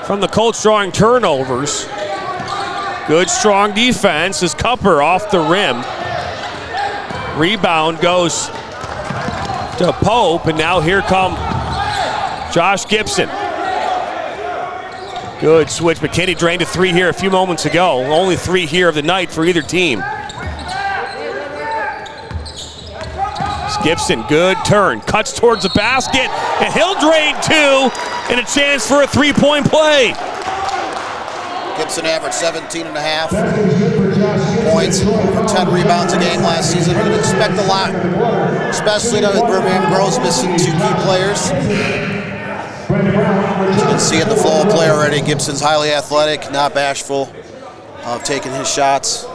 from the Colts drawing turnovers. Good strong defense as Cupper off the rim. Rebound goes to Pope, and now here come Josh Gibson. Good switch. McKinney drained a three here a few moments ago. Only three here of the night for either team. Gibson, good turn, cuts towards the basket, and he'll drain two, and a chance for a three-point play. Gibson averaged 17.5 points, over 10 rebounds a game last season. We're going to expect a lot, especially with Birmingham Groves missing two key players. As you can see in the flow of play already, Gibson's highly athletic, not bashful of taking his shots.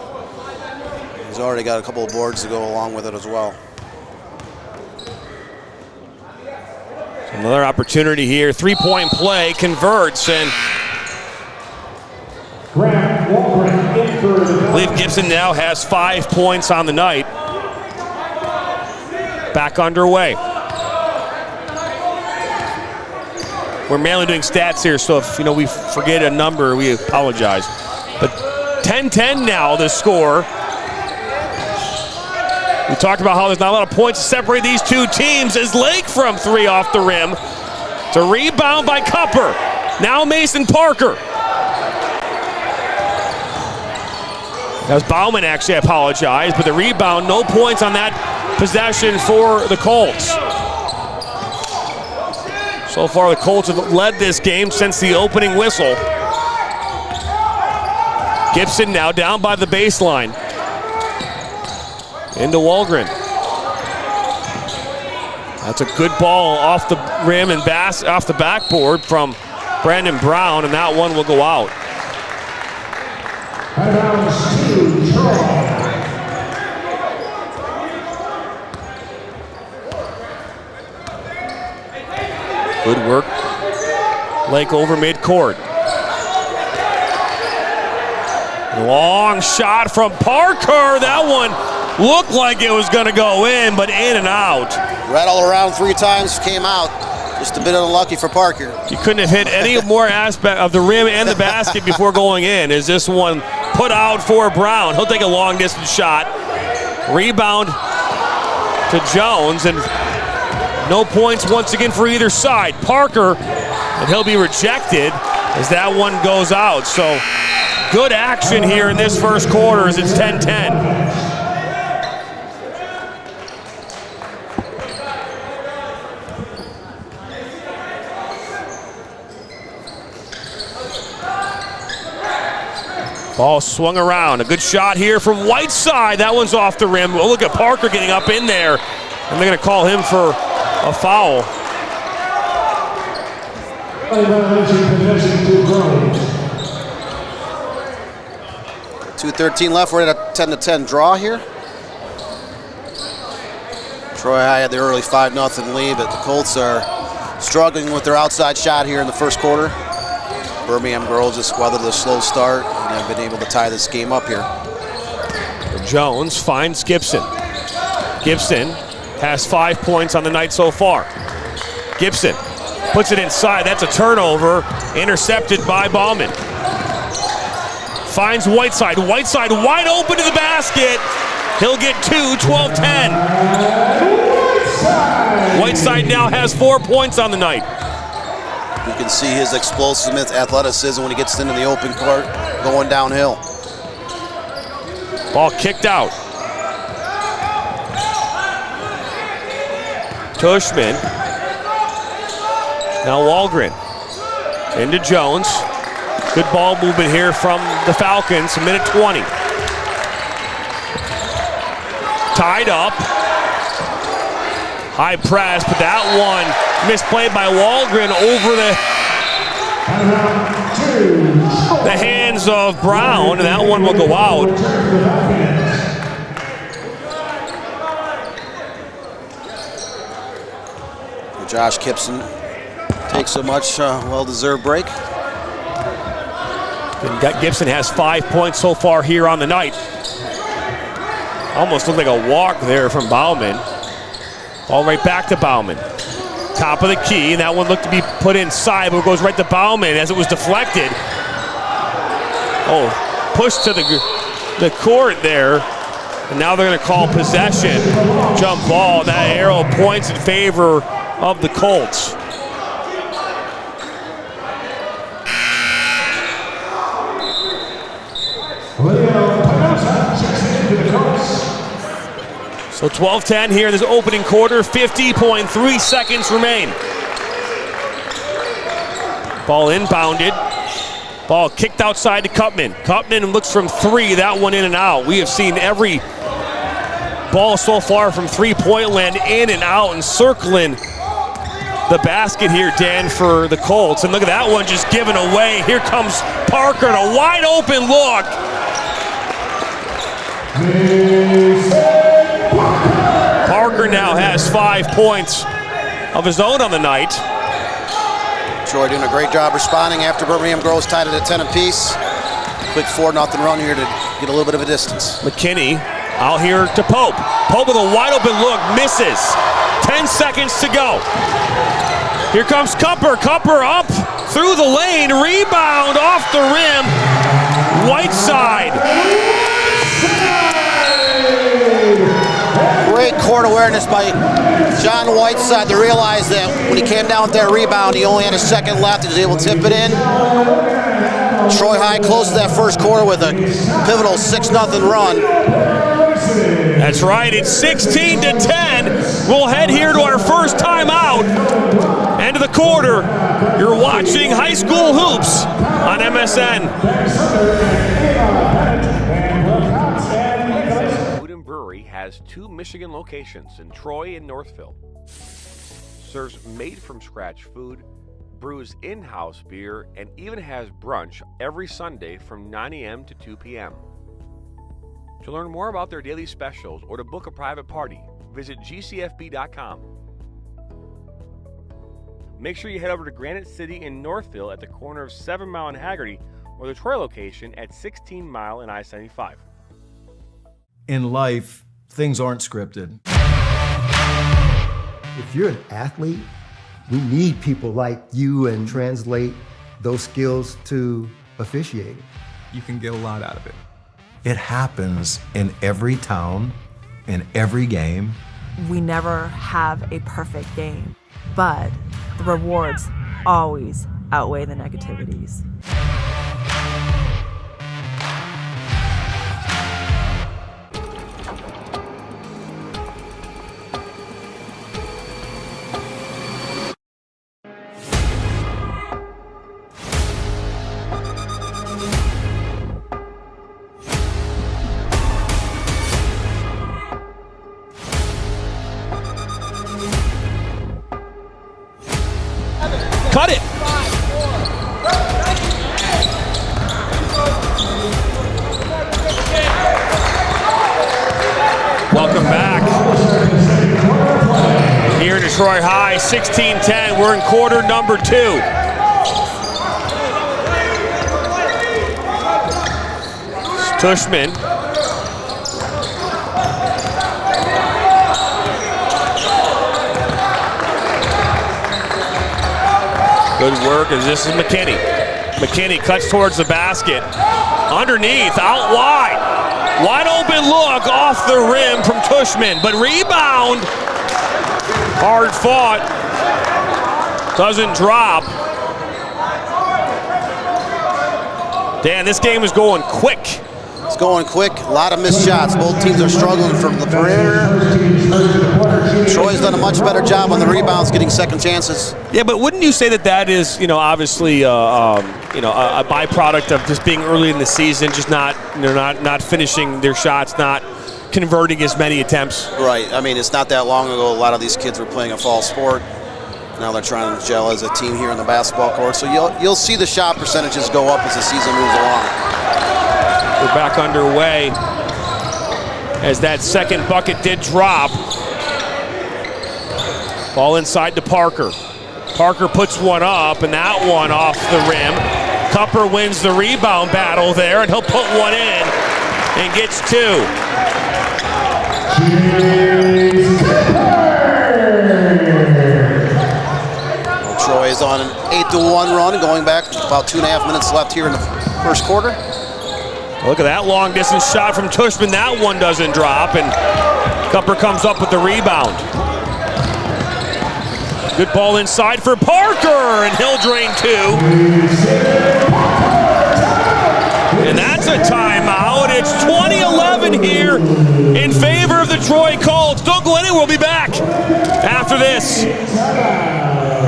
He's already got a couple of boards to go along with it as well. Another opportunity here, three-point play, converts, and I believe Gibson now has 5 points on the night. Back underway. We're mainly doing stats here, so if we forget a number, we apologize. But 10-10 now, the score. We talked about how there's not a lot of points to separate these two teams as Lake from three off the rim. It's a rebound by Cupper. Now Mason Parker. That was Bauman, actually, I apologize, but the rebound, no points on that possession for the Colts. So far, the Colts have led this game since the opening whistle. Gibson now down by the baseline. Into Walgren. That's a good ball off the rim and off the backboard from Brandon Brown, and that one will go out. Good work. Lake over midcourt. Long shot from Parker. That one looked like it was going to go in, but in and out. Rattled around 3 times, came out. Just a bit unlucky for Parker. You couldn't have hit any more aspect of the rim and the basket before going in. Is this one put out for Brown? He'll take a long distance shot. Rebound to Jones, and no points once again for either side. Parker, and he'll be rejected as that one goes out. So good action here in this first quarter as it's 10-10. Ball swung around. A good shot here from Whiteside. That one's off the rim. Oh, look at Parker getting up in there. And they're going to call him for a foul. 2:13 left. We're at a 10-10 draw here. Troy High had the early 5-0 lead, but the Colts are struggling with their outside shot here in the first quarter. Birmingham Girls just weathered the slow start and have been able to tie this game up here. Jones finds Gibson. Gibson has 5 points on the night so far. Gibson puts it inside. That's a turnover. Intercepted by Bauman. Finds Whiteside. Whiteside wide open to the basket. He'll get 2, 12-10. Whiteside now has 4 points on the night. You can see his explosiveness, athleticism when he gets into the open court, going downhill. Ball kicked out. Tushman. Now Walgren. Into Jones. Good ball movement here from the Falcons. A minute 20. Tied up. High press, but that one misplayed by Walgren over the hands of Brown, and that one will go out. Josh Gibson takes a much well-deserved break. And Gibson has 5 points so far here on the night. Almost looked like a walk there from Bauman. All right back to Bauman. Top of the key, and that one looked to be put inside, but it goes right to Bauman as it was deflected. Oh, pushed to the court there. And now they're going to call possession. Jump ball. That arrow points in favor of the Colts. So 12-10 here in this opening quarter, 50.3 seconds remain. Ball inbounded. Ball kicked outside to Cutman. Cutman looks from three, that one in and out. We have seen every ball so far from three-point land in and out and circling the basket here, Dan, for the Colts. And look at that one just given away. Here comes Parker, and a wide open look. Parker now has 5 points of his own on the night. Troy doing a great job responding after Birmingham Groves tied it at 10 apiece. Quick 4-0 run here to get a little bit of a distance. McKinney out here to Pope. Pope with a wide open look, misses. 10 seconds to go. Here comes Cupper. Cupper up through the lane, rebound off the rim. Whiteside. Great court awareness by John Whiteside to realize that when he came down with that rebound, he only had a second left. He was able to tip it in. Troy High close to that first quarter with a pivotal 6-0 run. That's right, it's 16-10. We'll head here to our first timeout. End of the quarter. You're watching High School Hoops on MSN. Has 2 Michigan locations in Troy and Northville. Serves made-from-scratch food, brews in-house beer, and even has brunch every Sunday from 9 a.m. to 2 p.m. To learn more about their daily specials or to book a private party, visit gcfb.com. Make sure you head over to Granite City in Northville at the corner of 7 Mile and Haggerty, or the Troy location at 16 Mile and I-75. In life, things aren't scripted. If you're an athlete, we need people like you and translate those skills to officiating. You can get a lot out of it. It happens in every town, in every game. We never have a perfect game, but the rewards always outweigh the negativities. cut it. Welcome back. Here in Detroit High, 16-10. We're in quarter number 2. Tushman. Good work as this is McKinney. McKinney cuts towards the basket. Underneath, out wide. Wide open look off the rim from Tushman, but rebound. Hard fought. Doesn't drop. Dan, this game is going quick. It's going quick. A lot of missed shots. Both teams are struggling from the perimeter. Troy's done a much better job on the rebounds, getting second chances. Yeah, but wouldn't you say that that is, obviously, a byproduct of just being early in the season, just not finishing their shots, not converting as many attempts? Right. I mean, it's not that long ago. A lot of these kids were playing a fall sport. Now they're trying to gel as a team here on the basketball court. So you'll see the shot percentages go up as the season moves along. We're back underway as that second bucket did drop. Ball inside to Parker. Parker puts one up, and that one off the rim. Cupper wins the rebound battle there, and he'll put one in and gets 2. Troy is on an 8-1 run, going back about 2.5 minutes left here in the first quarter. Look at that long distance shot from Tushman. That one doesn't drop, and Cupper comes up with the rebound. Good ball inside for Parker, and he'll drain 2. And that's a timeout. It's 20-11 here in favor of the Troy Colts. Don't go anywhere. We'll be back after this.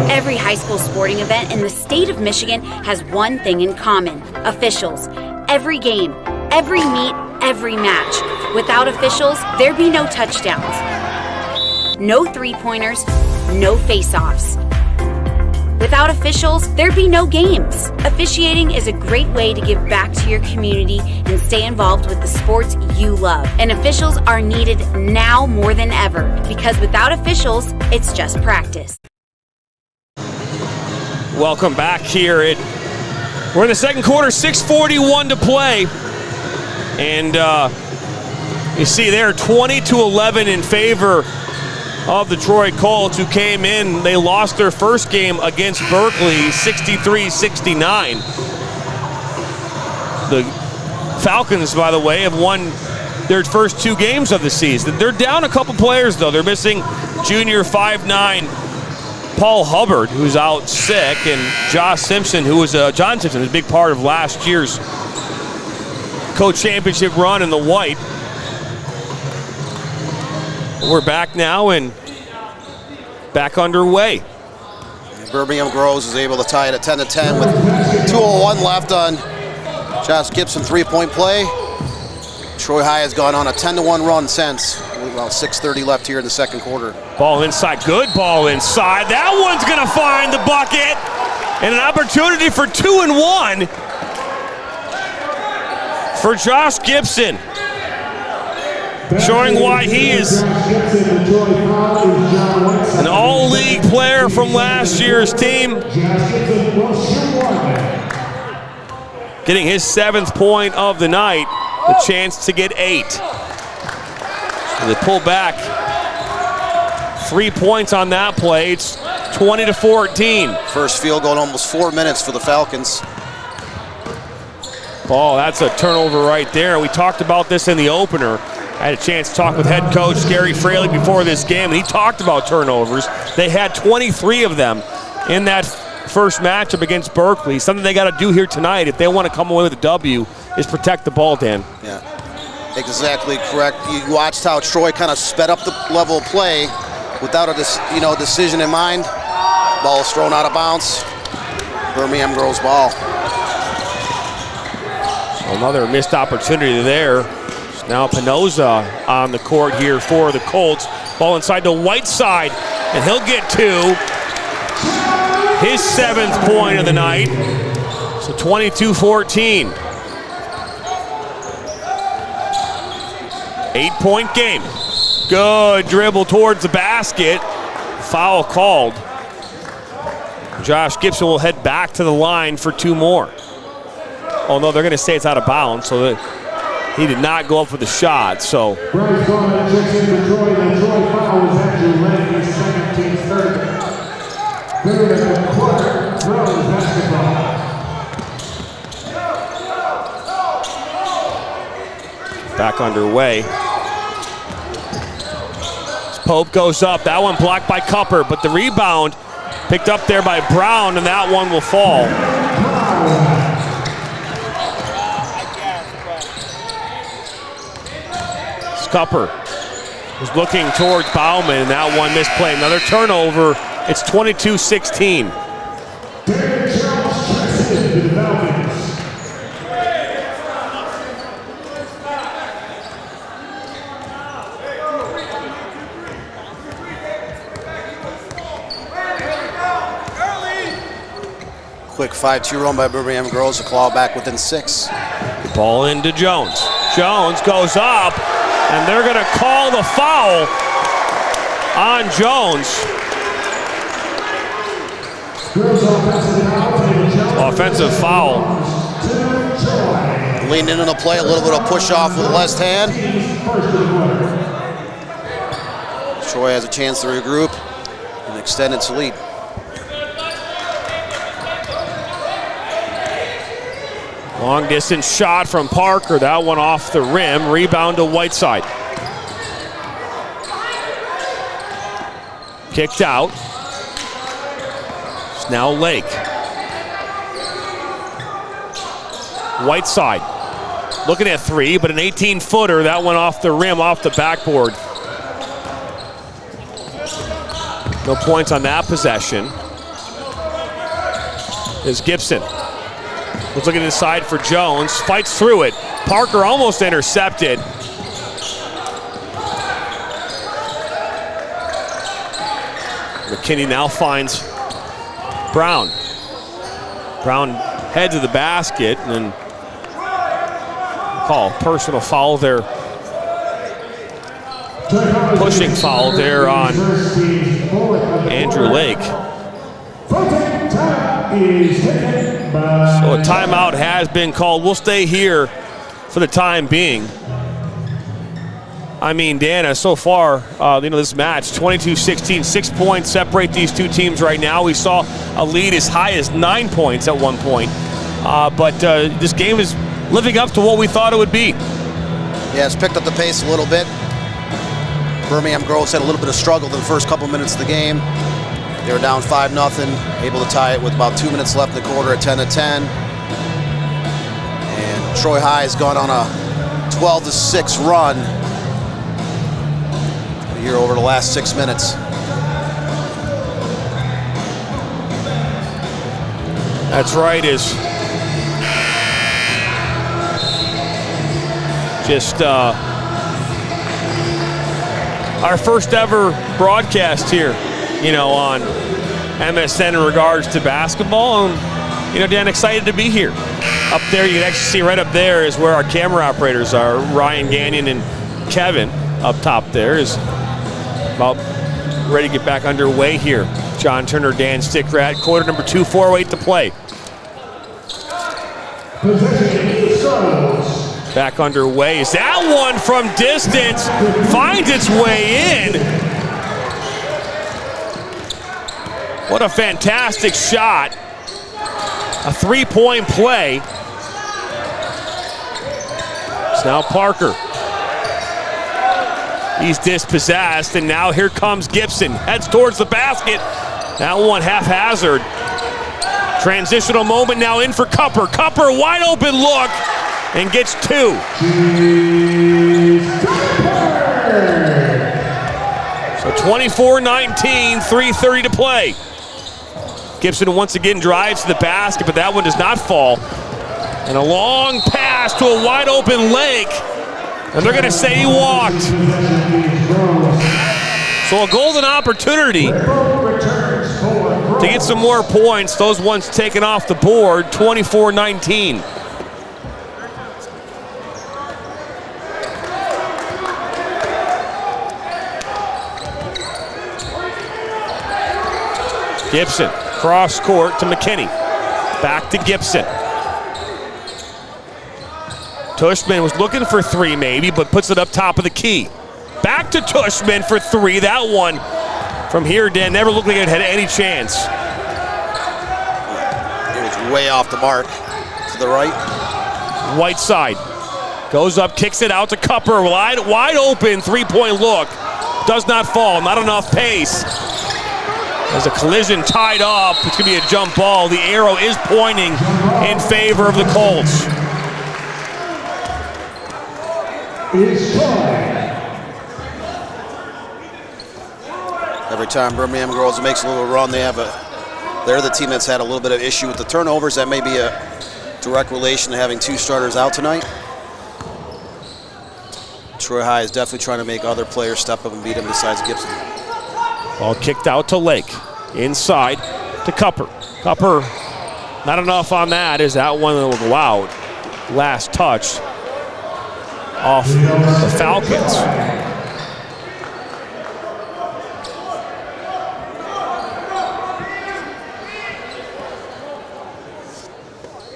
Every high school sporting event in the state of Michigan has one thing in common: officials. Every game, every meet, every match. Without officials, there'd be no touchdowns, no three-pointers, no face-offs. Without officials, there'd be no games. Officiating is a great way to give back to your community and stay involved with the sports you love. And officials are needed now more than ever, because without officials, it's just practice. Welcome back here. We're in the second quarter, 6:41 to play. And you see there, 20-11 in favor of the Troy Colts, who came in. They lost their first game against Berkeley, 63-69. The Falcons, by the way, have won their first 2 games of the season. They're down a couple players, though. They're missing junior 5'9" Paul Hubbard, who's out sick, and John Simpson, who's a big part of last year's co-championship run in the white. We're back now and back underway. Birmingham Groves is able to tie it at 10-10 with 2:01 left on Josh Gibson three-point play. Troy High has gone on a 10-1 run since. About 6:30 left here in the second quarter. Ball inside, good ball inside. That one's gonna find the bucket, and an opportunity for 2 and 1 for Josh Gibson. Showing why he is an all-league player from last year's team. Getting his 7th point of the night, the chance to get 8. So they pull back 3 points on that play. It's 20-14. First field goal in almost 4 minutes for the Falcons. Ball, that's a turnover right there. We talked about this in the opener. I had a chance to talk with head coach Gary Fraley before this game, and he talked about turnovers. They had 23 of them in that first matchup against Berkeley. Something they got to do here tonight if they want to come away with a W is protect the ball, Dan. Yeah, exactly correct. You watched how Troy kind of sped up the level of play without a decision in mind. Ball is thrown out of bounds. Birmingham Groves ball. Another missed opportunity there. Now Pinoza on the court here for the Colts. Ball inside to Whiteside, and he'll get 2. his 7th point of the night. So 22-14. 8-point game. Good dribble towards the basket. Foul called. Josh Gibson will head back to the line for 2 more. Oh no, they're going to say it's out of bounds, so that he did not go up for the shot. So Bryce Gorman checks in for Troy. The Troy foul was Andrew Lake, his second, team's third. Third at the quarter, Groves basketball. back underway. Pope goes up. That one blocked by Cupper, but the rebound picked up there by Brown, and that one will fall. Cupper was looking towards Bauman, and that one misplay. Another turnover. It's 22-16. Quick 5-2 run by Birmingham Groves to claw back within 6. The ball into Jones. Jones goes up, and they're going to call the foul on Jones. Offensive foul. Leaned into the play, a little bit of push off with the left hand. Troy has a chance to regroup and extend its lead. Long distance shot from Parker. That one off the rim. Rebound to Whiteside. Kicked out. It's now Lake. Whiteside looking at 3, but an 18-footer. That went off the rim, off the backboard. No points on that possession. Is Gibson. Was looking inside for Jones, fights through it. Parker almost intercepted. McKinney now finds Brown. Brown heads to the basket and call personal foul there. Pushing foul there on Andrew Lake. So a timeout has been called. We'll stay here for the time being. I mean, Dana, so far, this match, 22-16, 6 points separate these two teams right now. We saw a lead as high as 9 points at one point. But this game is living up to what we thought it would be. Yeah, it's picked up the pace a little bit. Birmingham Groves had a little bit of struggle in the first couple minutes of the game. They were down 5-0, able to tie it with about 2 minutes left in the quarter at 10-10. And Troy High has gone on a 12-6 run here over the last 6 minutes. That's right, is just our first ever broadcast here, on MSN in regards to basketball. And, Dan, excited to be here. Up there, you can actually see right up there is where our camera operators are. Ryan Gagnon and Kevin up top there is about ready to get back underway here. John Turner, Dan Stickrat, quarter number 2, 4:08 to play. Back underway. Is that one from distance? Finds its way in. What a fantastic shot. A 3-point play. It's now Parker. He's dispossessed, and now here comes Gibson. Heads towards the basket. That one haphazard. Transitional moment now in for Cupper. Cupper, wide open look, and gets 2. So 24-19, 3:30 to play. Gibson once again drives to the basket, but that one does not fall. And a long pass to a wide open Lake, and they're going to say he walked. So a golden opportunity to get some more points. Those ones taken off the board, 24-19. Gibson, cross court to McKinney. Back to Gibson. Tushman was looking for three maybe, but puts it up top of the key. Back to Tushman for three. That one from here, Dan, never looked like it had any chance. It was way off the mark. To the right. Whiteside goes up, kicks it out to Cupper. Wide open, three-point look. Does not fall, not enough pace. There's a collision tied up. It's going to be a jump ball. The arrow is pointing in favor of the Colts. Every time Birmingham Groves makes a little run, they're the team that's had a little bit of issue with the turnovers. That may be a direct relation to having two starters out tonight. Troy High is definitely trying to make other players step up and beat him besides Gibson. Ball kicked out to Lake. Inside to Cupper. Cupper, not enough on that. Is that one that will go out? Last touch off the Falcons.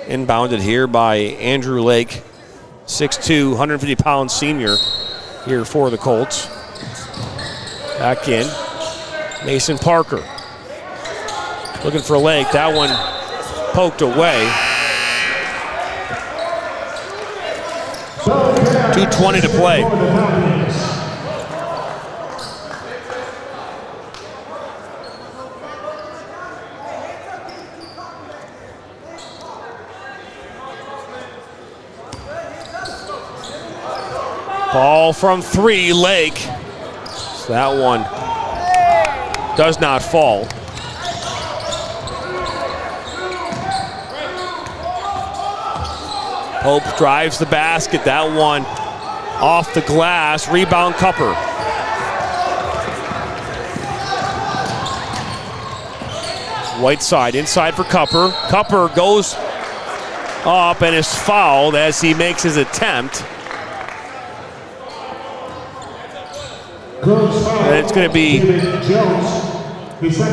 Inbounded here by Andrew Lake, 6'2", 150-pound senior here for the Colts. Back in, Mason Parker. Looking for Lake, that one poked away. 2:20 to play. Ball from three, Lake. So that one does not fall. Pope drives the basket, that one off the glass, rebound Cupper. Whiteside inside for Cupper. Cupper goes up and is fouled as he makes his attempt. And it's going to be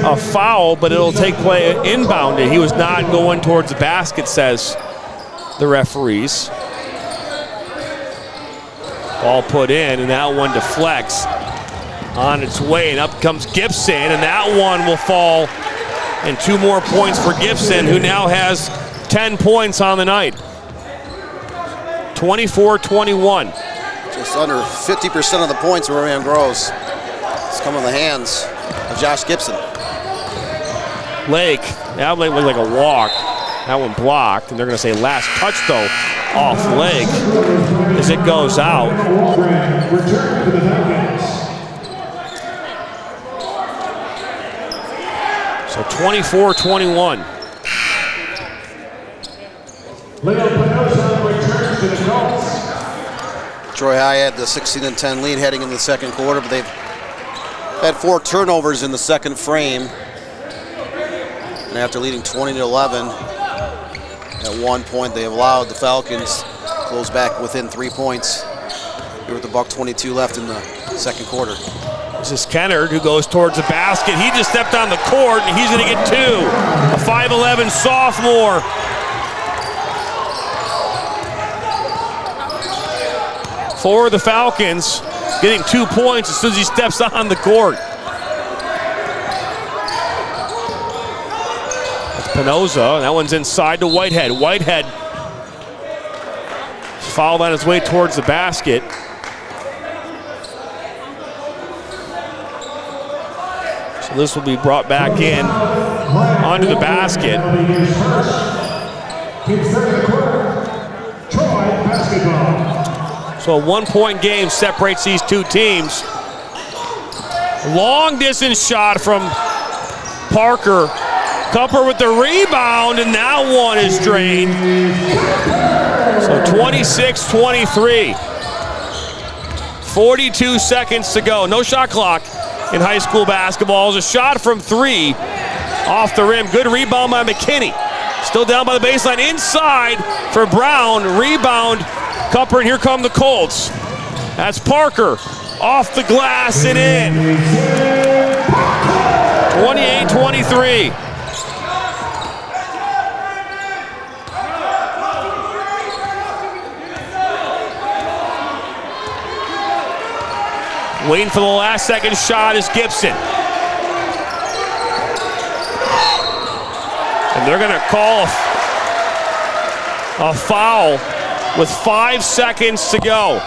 a foul, but it'll take play inbounded. He was not going towards the basket, says the referees. Ball put in, and that one deflects on its way, and up comes Gibson, and that one will fall. And 2 more points for Gibson, who now has 10 points on the night. 24-21. Just under 50% of the points of Birmingham Groves. It's come in the hands of Josh Gibson. Lake, that looked like a walk. That one blocked, and they're going to say last touch, though, off Lake as it goes out. So 24-21. Troy High had the 16-10 lead heading into the second quarter, but they've had 4 turnovers in the second frame. And after leading 20-11, at one point they have allowed the Falcons close back within 3 points. Here with the $1:22 left in the second quarter. This is Kennard who goes towards the basket. He just stepped on the court and he's going to get 2. A 5'11" sophomore. For the Falcons, getting 2 points as soon as he steps on the court. That's Penoza, and that one's inside to Whitehead. Whitehead fouled on his way towards the basket. So this will be brought back in onto the basket. So a 1-point game separates these 2 teams. Long distance shot from Parker. Cupper with the rebound, and that one is drained. So 26-23. 42 seconds to go. No shot clock in high school basketball. It's a shot from 3 off the rim. Good rebound by McKinney. Still down by the baseline, inside for Brown. Rebound, Cupper, and here come the Colts. That's Parker, off the glass and in. 28-23. Waiting for the last second shot is Gibson. And they're going to call a foul with 5 seconds to go.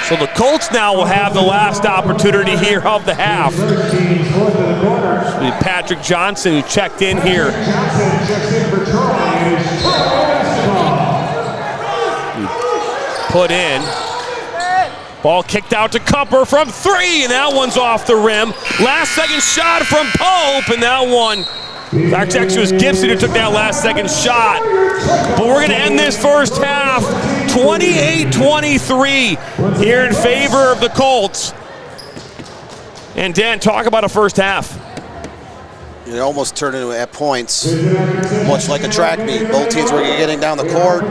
So the Colts now will have the last opportunity here of the half. Patrick Johnson, who checked in here. Put in. Ball kicked out to Cupper from 3, and that one's off the rim. Last second shot from Pope, and that one. Actually, it was Gibson who took that last second shot. But we're going to end this first half 28-23 here in favor of the Colts. And Dan, talk about a first half. It almost turned into, at points, much like a track meet. Both teams were getting down the court,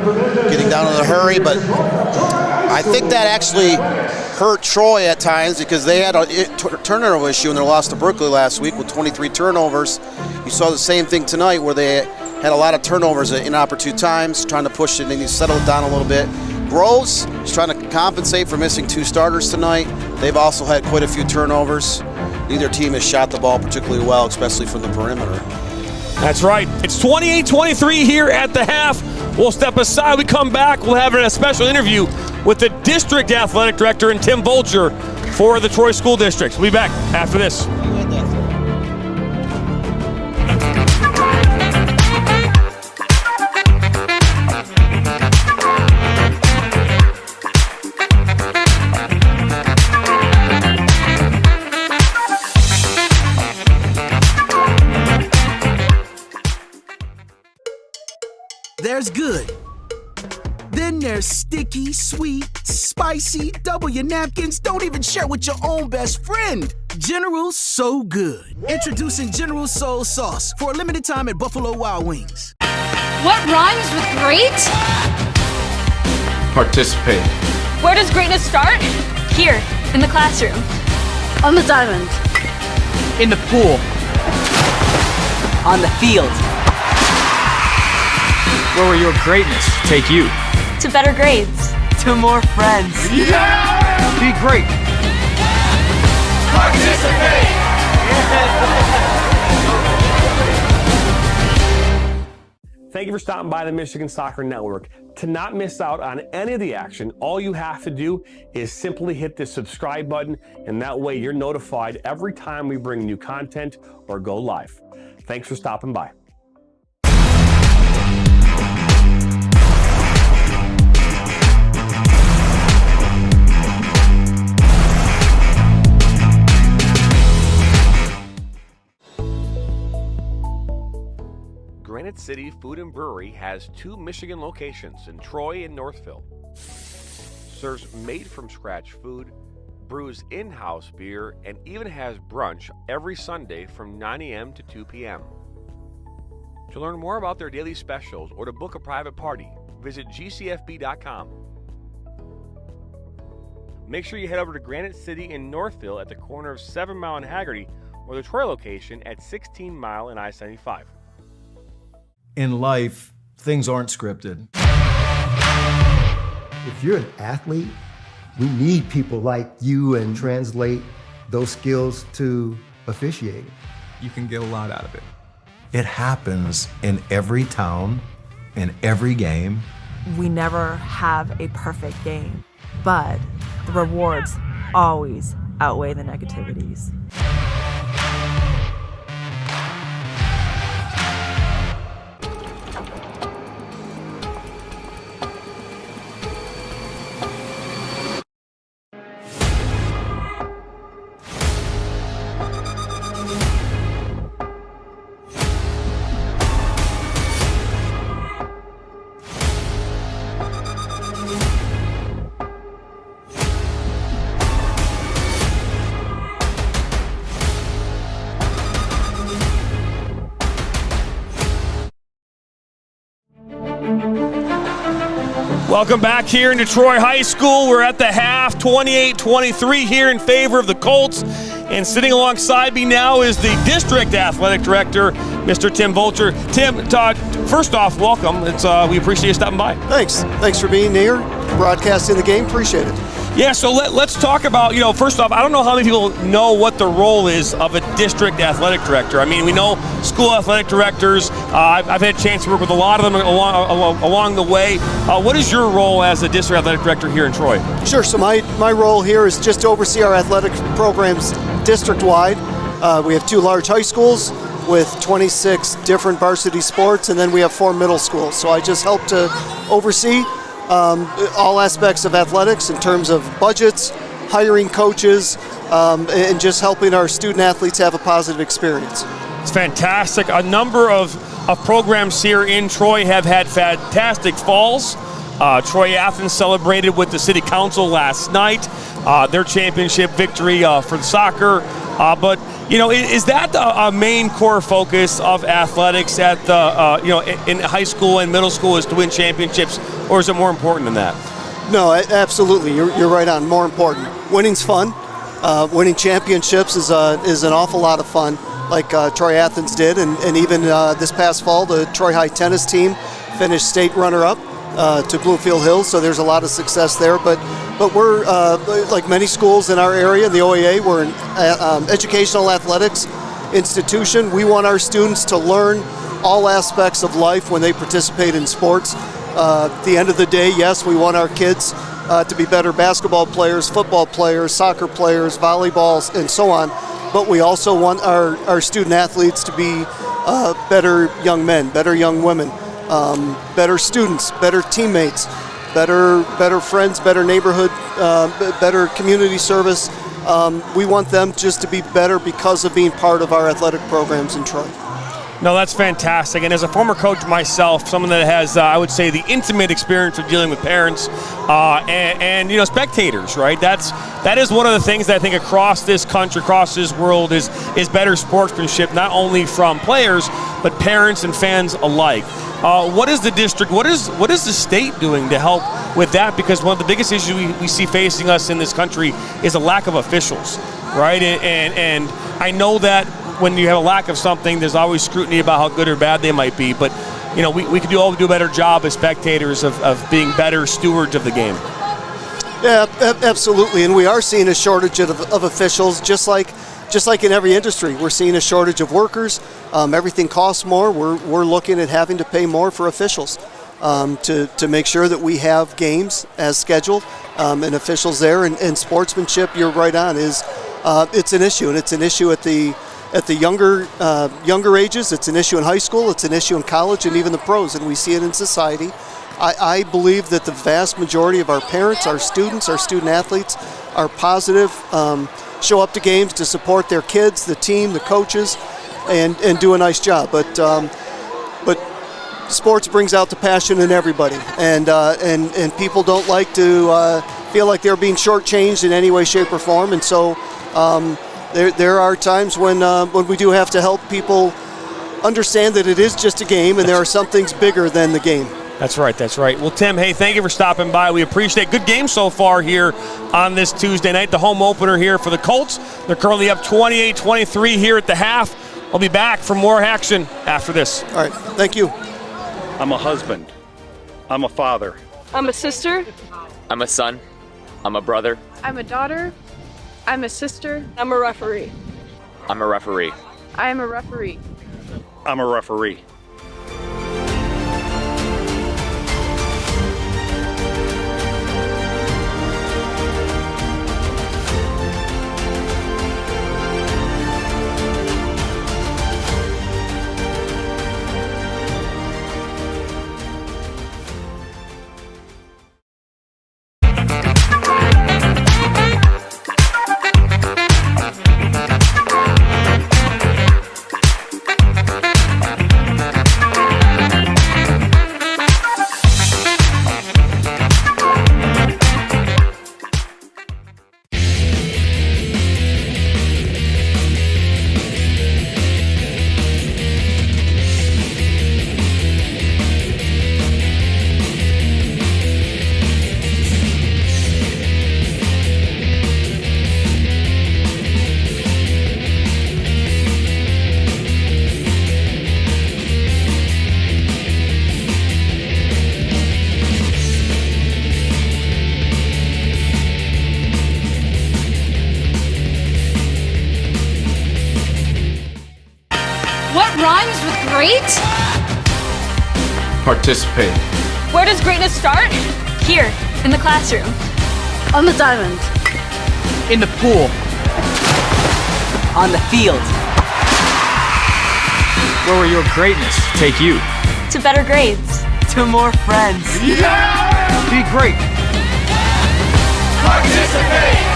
getting down in a hurry, but I think that actually hurt Troy at times because they had a turnover issue in their loss to Berkeley last week with 23 turnovers. You saw the same thing tonight where they had a lot of turnovers at inopportune times, trying to push it and you settle it down a little bit. Groves is trying to compensate for missing 2 starters tonight. They've also had quite a few turnovers. Neither team has shot the ball particularly well, especially from the perimeter. That's right. It's 28-23 here at the half. We'll step aside. We come back. We'll have a special interview with the district athletic director and Tim Vulture for the Troy School District. We'll be back after this. There's good. Then there's sticky, sweet, spicy, double your napkins, don't even share with your own best friend. General So Good. Introducing General Soul Sauce for a limited time at Buffalo Wild Wings. What rhymes with great? Participate. Where does greatness start? Here, in the classroom. On the diamond. In the pool. On the field. Where will your greatness take you? To better grades. To more friends. Yeah! Be great. Participate! Thank you for stopping by the Michigan Soccer Network. To not miss out on any of the action, all you have to do is simply hit the subscribe button, and that way you're notified every time we bring new content or go live. Thanks for stopping by. Granite City Food and Brewery has 2 Michigan locations in Troy and Northville. Serves made-from-scratch food, brews in-house beer, and even has brunch every Sunday from 9 a.m. to 2 p.m. To learn more about their daily specials or to book a private party, visit gcfb.com. Make sure you head over to Granite City in Northville at the corner of 7 Mile and Haggerty, or the Troy location at 16 Mile and I-75. In life, things aren't scripted. If you're an athlete, we need people like you and translate those skills to officiating. You can get a lot out of it. It happens in every town, in every game. We never have a perfect game, but the rewards always outweigh the negativities. Welcome back here into Troy High School. We're at the half, 28-23 here in favor of the Colts. And sitting alongside me now is the District Athletic Director, Mr. Tim Vulture. Tim, first off, welcome. We appreciate you stopping by. Thanks for being here, broadcasting the game. Appreciate it. Yeah, so let's talk about, first off, I don't know how many people know what the role is of a district athletic director. I mean, we know school athletic directors. I've had a chance to work with a lot of them along the way. What is your role as a district athletic director here in Troy? Sure, so my role here is just to oversee our athletic programs district-wide. We have 2 large high schools with 26 different varsity sports, and then we have 4 middle schools. So I just help to oversee all aspects of athletics in terms of budgets, hiring coaches, and just helping our student athletes have a positive experience. It's fantastic. A number of programs here in Troy have had fantastic falls. Troy Athens celebrated with the City Council last night, their championship victory for the soccer. But is that a main core focus of athletics at the in high school and middle school, is to win championships, or is it more important than that? No, absolutely. You're right on. More important. Winning's fun. Winning championships is an awful lot of fun, like Troy Athens did, and even this past fall, the Troy High tennis team finished state runner-up to Bluefield Hills, so there's a lot of success there. But we're, like many schools in our area, the OAA, we're an educational athletics institution. We want our students to learn all aspects of life when they participate in sports. At the end of the day, yes, we want our kids to be better basketball players, football players, soccer players, volleyballs, and so on. But we also want our student athletes to be better young men, better young women, better students, better teammates, better friends, better neighborhood, better community service. We want them just to be better because of being part of our athletic programs in Troy. No, that's fantastic. And as a former coach myself, someone that has, I would say, the intimate experience of dealing with parents and spectators, right? That is one of the things that I think across this country, across this world, is better sportsmanship, not only from players, but parents and fans alike. What is the district, what is the state doing to help with that? Because one of the biggest issues we see facing us in this country is a lack of officials, right? And I know that when you have a lack of something, there's always scrutiny about how good or bad they might be. But, we could do a better job as spectators of being better stewards of the game. Yeah, absolutely. And we are seeing a shortage of officials, just like in every industry. We're seeing a shortage of workers. Everything costs more. We're looking at having to pay more for officials to make sure that we have games as scheduled and officials there. And sportsmanship, you're right on, it's an issue. And it's an issue at the younger ages. It's an issue in high school. It's an issue in college and even the pros. And we see it in society. I believe that the vast majority of our parents, our students, our student athletes are positive, show up to games to support their kids, the team, the coaches, and do a nice job. But sports brings out the passion in everybody, and people don't like to feel like they're being shortchanged in any way, shape, or form. And so there are times when we do have to help people understand that it is just a game, and there are some things bigger than the game. That's right. Well, Tim, hey, thank you for stopping by. We appreciate it. Good game so far here on this Tuesday night, the home opener here for the Colts. They're currently up 28-23 here at the half. We'll be back for more action after this. All right, thank you. I'm a husband. I'm a father. I'm a sister. I'm a son. I'm a brother. I'm a daughter. I'm a sister. I'm a referee. I'm a referee. I am a referee. I'm a referee. great? Participate. Where does greatness start? Here, in the classroom. On the diamond. In the pool. On the field. Where will your greatness take you? To better grades. To more friends. Be great. Participate!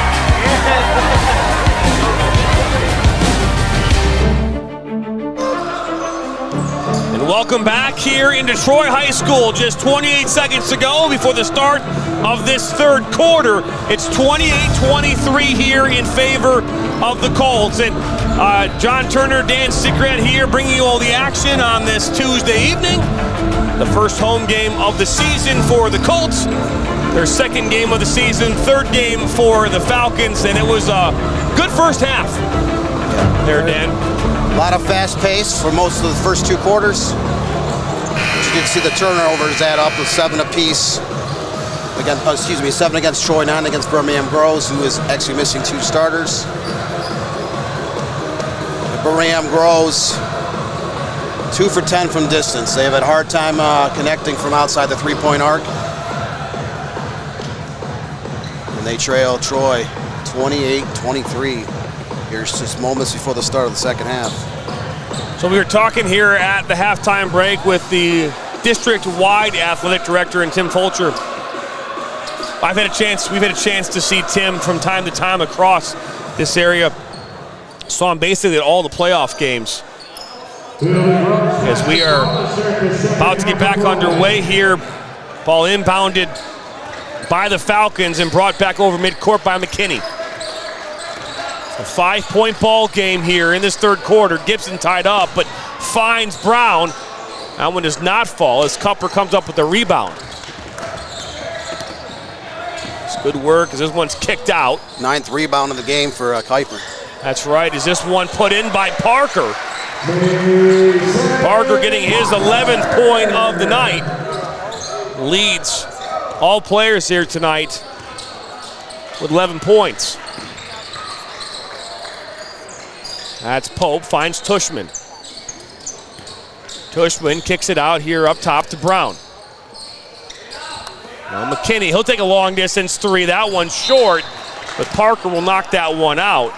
And welcome back here into Troy High School. Just 28 seconds to go before the start of this third quarter. It's 28-23 here in favor of the Colts. And John Turner, Dan Sigret here bringing you all the action on this Tuesday evening. The first home game of the season for the Colts. Their second game of the season, third game for the Falcons. And it was a good first half there, Dan. A lot of fast pace for most of the first two quarters. But you did see the turnovers add up with 7 apiece. Again, 7 against Troy, 9 against Birmingham Groves, who is actually missing 2 starters. The Birmingham Groves, 2 for 10 from distance. They have had a hard time connecting from outside the three-point arc. And they trail Troy 28-23. Here's just moments before the start of the second half. So we were talking here at the halftime break with the district-wide athletic director and Tim Fulcher. We've had a chance to see Tim from time to time across this area. Saw him basically at all the playoff games. As we are about to get back underway here, ball inbounded by the Falcons and brought back over midcourt by McKinney. A 5-point ball game here in this third quarter. Gibson tied up, but finds Brown. That one does not fall as Cupper comes up with the rebound. It's good work as this one's kicked out. 9th rebound of the game for Kuiper. That's right. Is this one put in by Parker? Parker getting his 11th point of the night. Leads all players here tonight with 11 points. That's Pope, finds Tushman. Tushman kicks it out here up top to Brown. Now McKinney, he'll take a long distance 3. That one's short, but Parker will knock that one out.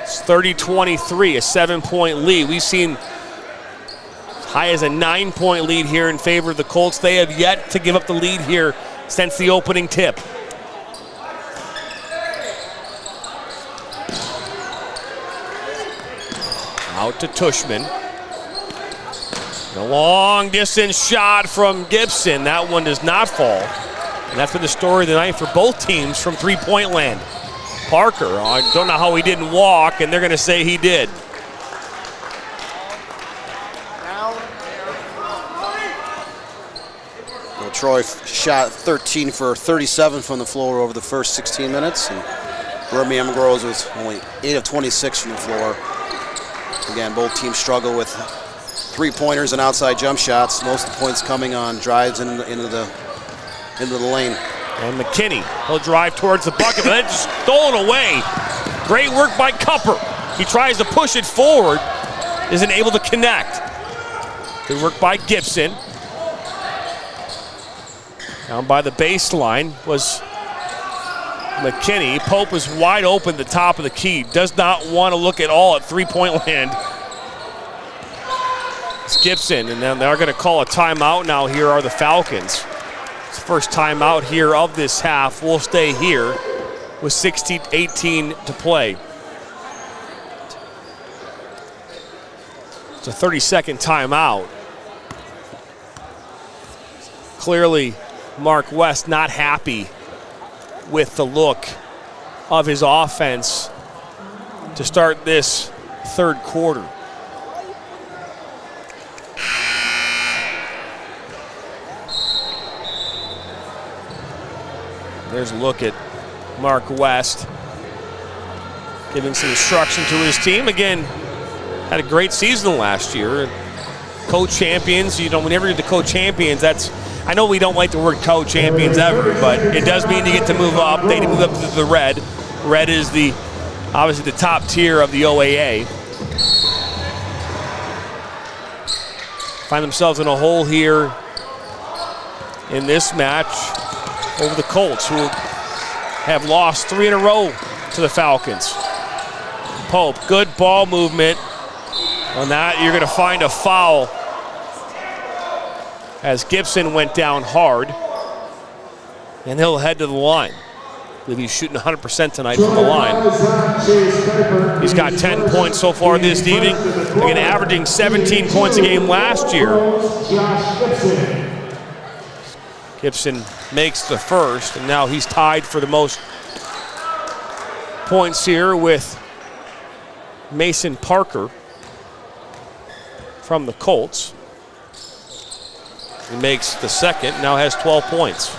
It's 30-23, a 7-point lead. We've seen as high as a 9-point lead here in favor of the Colts. They have yet to give up the lead here since the opening tip. Out to Tushman. A long distance shot from Gibson. That one does not fall. And that's been the story of the night for both teams from three-point land. Parker, I don't know how he didn't walk, and they're going to say he did. Well, Troy shot 13 for 37 from the floor over the first 16 minutes, and Birmingham Groves was only 8 of 26 from the floor. Again, both teams struggle with three-pointers and outside jump shots. Most of the points coming on drives into the lane. And McKinney, he'll drive towards the bucket, but that's just stolen away. Great work by Cupper. He tries to push it forward, isn't able to connect. Good work by Gibson. Down by the baseline was McKinney. Pope is wide open at the top of the key. Does not want to look at all at three-point land. It's Gibson, and then they're going to call a timeout now. Here are the Falcons. It's the first timeout here of this half. We'll stay here with 16-18 to play. It's a 30-second timeout. Clearly, Mark West not happy with the look of his offense to start this third quarter. There's a look at Mark West giving some instruction to his team. Again, had a great season last year. Co-champions, you know, whenever you're the co-champions, that's, I know we don't like the word co-champions ever, but it does mean you get to move up. They move up to the red. Red is obviously the top tier of the OAA. find themselves in a hole here in this match over the Colts, who have lost 3 in a row to the Falcons. Pope, good ball movement. On that, you're going to find a foul as Gibson went down hard, and he'll head to the line. I believe he's shooting 100% tonight from the line. He's got 10 points so far this evening, again averaging 17 points a game last year. Gibson makes the first, and now he's tied for the most points here with Mason Parker from the Colts. He makes the second, now has 12 points.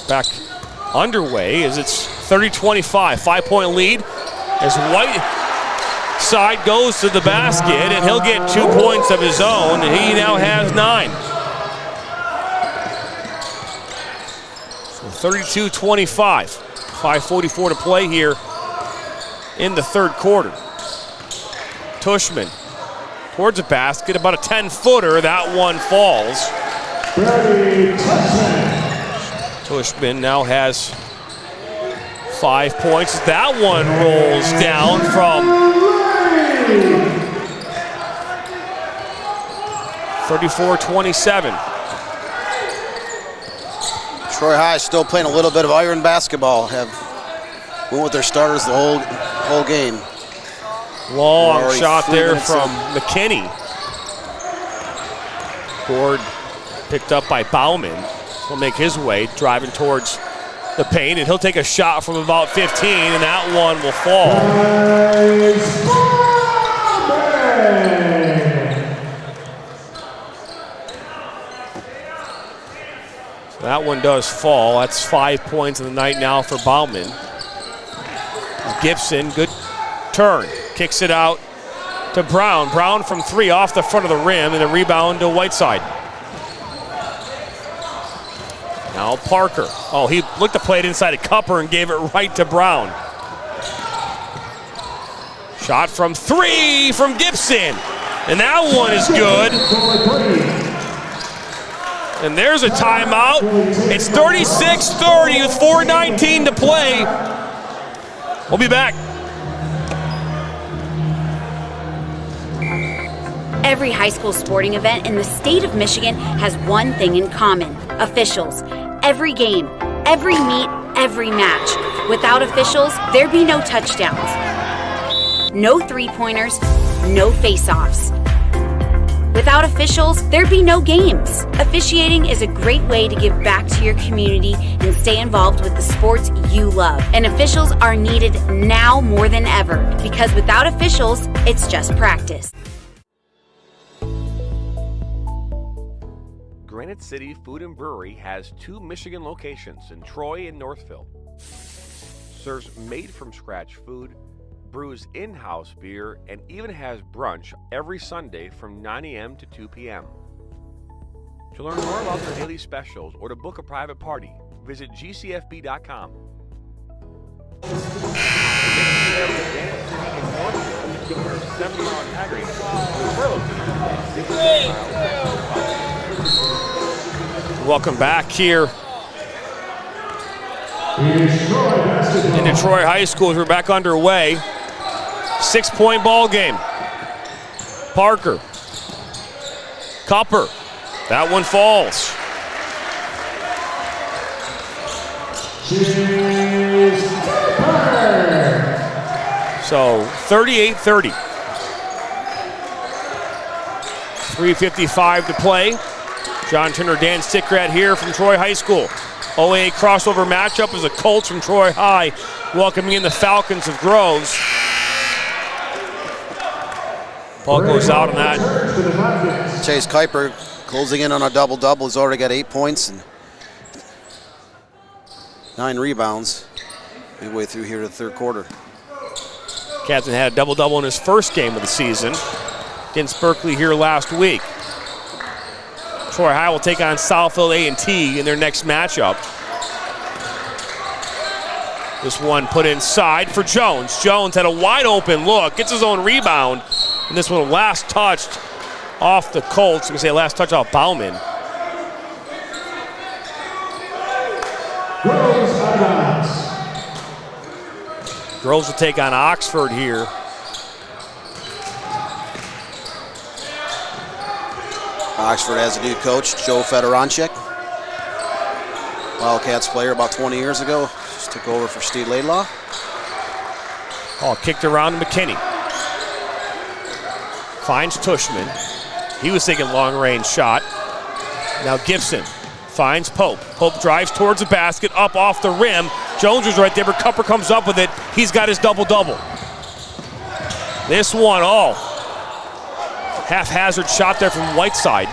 Back underway as it's 30-25, 5-point lead as Whiteside goes to the basket, and he'll get 2 points of his own, and he now has 9. So 32-25, 5:44 to play here in the third quarter. Tushman towards the basket, about a 10-footer, that one falls. Tushman now has 5 points. That one rolls down from 34-27. Troy High still playing a little bit of iron basketball. Went with their starters the whole game. Long shot there from McKinney. Board picked up by Bauman. Will make his way, driving towards the paint, and he'll take a shot from about 15, and that one will fall. So that one does fall. That's 5 points of the night now for Bauman. Gibson, good turn, kicks it out to Brown. Brown from 3 off the front of the rim, and a rebound to Whiteside. Now Parker. Oh, he looked to play it inside a Cupper and gave it right to Brown. Shot from 3 from Gibson, and that one is good. And there's a timeout. It's 36-30 with 4:19 to play. We'll be back. Every high school sporting event in the state of Michigan has one thing in common: officials. Every game, every meet, every match. Without officials, there'd be no touchdowns, no three-pointers, no face-offs. Without officials, there'd be no games. Officiating is a great way to give back to your community and stay involved with the sports you love. And officials are needed now more than ever, because without officials, it's just practice. Granite City Food and Brewery has 2 Michigan locations in Troy and Northville. Serves made-from-scratch food, brews in-house beer, and even has brunch every Sunday from 9 a.m. to 2 p.m. To learn more about their daily specials or to book a private party, visit gcfb.com. Welcome back here into Troy High School as we're back underway. 6-point ball game. Parker. Copper. That one falls. So 38-30. 3:55 to play. John Turner, Dan Stickrat here from Troy High School. OAA crossover matchup is the Colts from Troy High welcoming in the Falcons of Groves. Ball goes out on that. Chase Kuiper closing in on a double-double. He's already got 8 points and 9 rebounds midway through here to the third quarter. Captain had a double-double in his first game of the season against Berkeley here last week. Troy High will take on Southfield A&T in their next matchup. This one put inside for Jones. Jones had a wide open look, gets his own rebound, and this one last touched off the Colts. We can say last touch off Bauman. Groves will take on Oxford here. Oxford has a new coach, Joe Fedoranchik. Wildcats player about 20 years ago. Just took over for Steve Laidlaw. Oh, kicked around to McKinney. Finds Tushman. He was thinking long-range shot. Now Gibson finds Pope. Pope drives towards the basket, up off the rim. Jones was right there, but Cupper comes up with it. He's got his double-double. This one, haphazard shot there from Whiteside.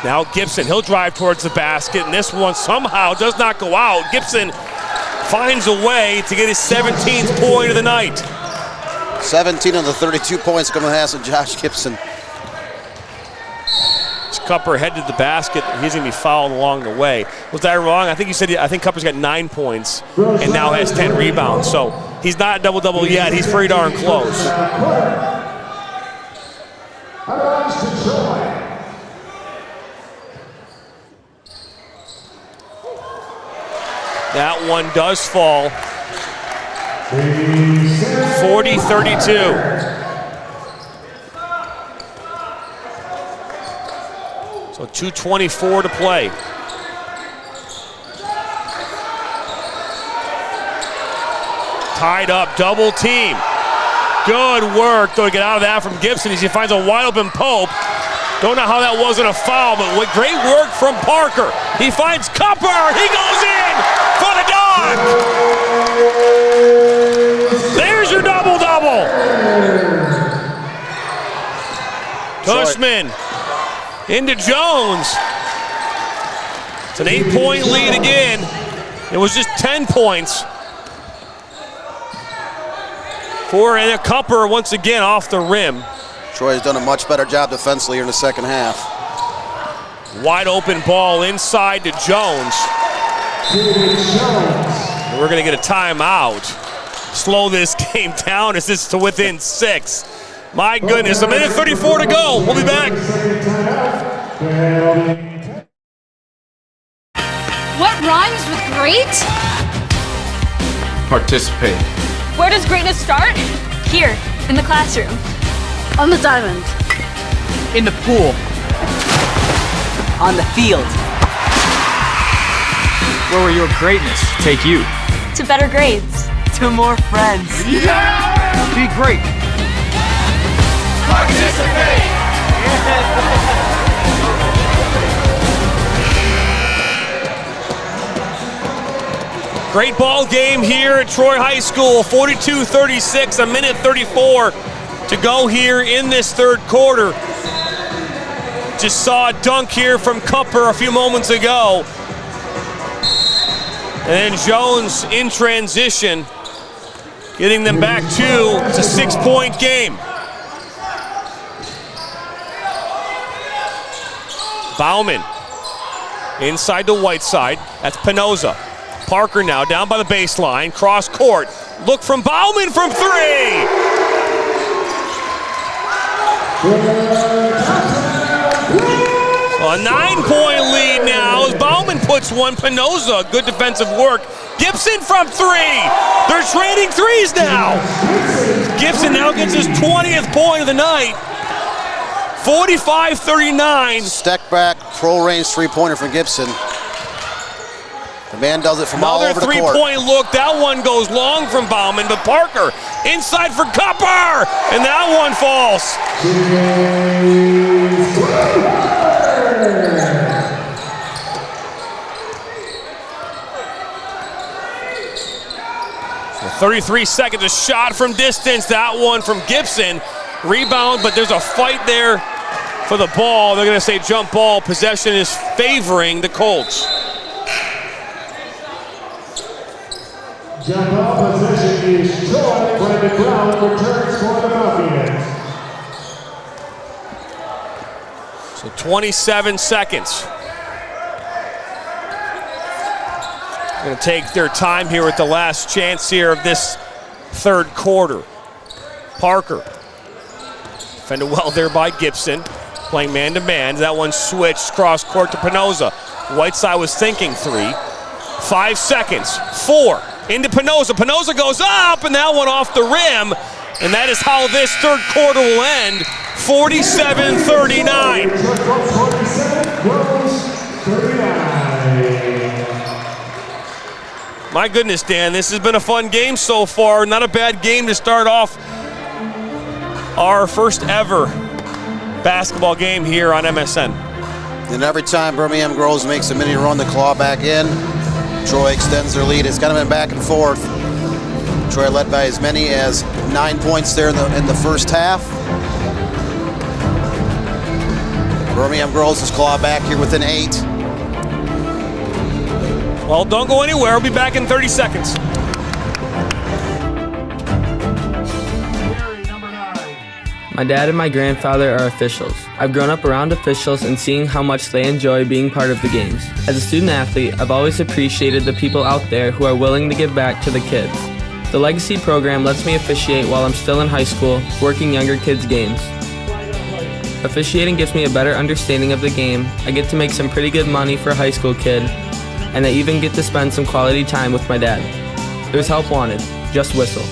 Now Gibson, he'll drive towards the basket, and this one somehow does not go out. Gibson finds a way to get his 17th point of the night. 17 of the 32 points coming to Josh Gibson. Cupper headed to the basket. He's going to be fouled along the way. Was I wrong? I think you said, I think Cupper's got 9 points and now has 10 rebounds. So he's not double-double yet. He's pretty darn close. That one does fall. 40-32. So 2:24 to play. Tied up, double team. Good work, though, to get out of that from Gibson as he finds a wide open Pope. Don't know how that wasn't a foul, but what great work from Parker. He finds Cupper, he goes in for the dunk. There's your double-double. Tushman into Jones. It's an 8-point lead again. It was just 10 points. For a Cupper once again off the rim. Troy has done a much better job defensively in the second half. Wide open ball inside to Jones. And we're going to get a timeout. Slow this game down as it's to within 6. My goodness, a minute 34 to go. We'll be back. What rhymes with great? Participate. Where does greatness start? Here, in the classroom. On the diamond. In the pool. On the field. Where will your greatness take you? To better grades. To more friends. Yeah! Be great. Participate! Great ball game here at Troy High School. 42-36, a minute 34 to go here in this third quarter. Just saw a dunk here from Cupper a few moments ago. And then Jones in transition, getting them back to it's a 6-point game. Bauman inside to Whiteside. That's Pinoza. Parker now down by the baseline, cross court. Look from Bauman from 3. So a 9-point lead now as Bauman puts one. Pinoza, good defensive work. Gibson from 3. They're trading threes now. Gibson now gets his 20th point of the night. 45-39. Step back, pro-range three-pointer from Gibson. The man does it from all over the court. Another three-point look. That one goes long from Bauman, but Parker inside for Cupper, and that one falls. 33 seconds, a shot from distance. That one from Gibson. Rebound, but there's a fight there for the ball. They're going to say jump ball. Possession is favoring the Colts. Jump ball possession is Troy. Brandon Brown returns for the Buccaneers. So 27 seconds. Going to take their time here at the last chance here of this third quarter. Parker Defended well there by Gibson. Playing man-to-man. That one switched cross court to Pinoza. Whiteside was thinking 3. 5 seconds. 4. Into Pinoza. Pinoza goes up, and that one off the rim. And that is how this third quarter will end. 47-39. My goodness, Dan, this has been a fun game so far. Not a bad game to start off our first ever basketball game here on MSN. And every time Birmingham Groves makes a mini run to claw back in, Troy extends their lead. It's kind of been back and forth. Troy led by as many as 9 points there in the first half. Birmingham Groves has clawed back here within 8. Well, don't go anywhere. We'll be back in 30 seconds. My dad and my grandfather are officials. I've grown up around officials and seeing how much they enjoy being part of the games. As a student athlete, I've always appreciated the people out there who are willing to give back to the kids. The Legacy program lets me officiate while I'm still in high school, working younger kids' games. Officiating gives me a better understanding of the game. I get to make some pretty good money for a high school kid, and I even get to spend some quality time with my dad. There's help wanted. Just whistle.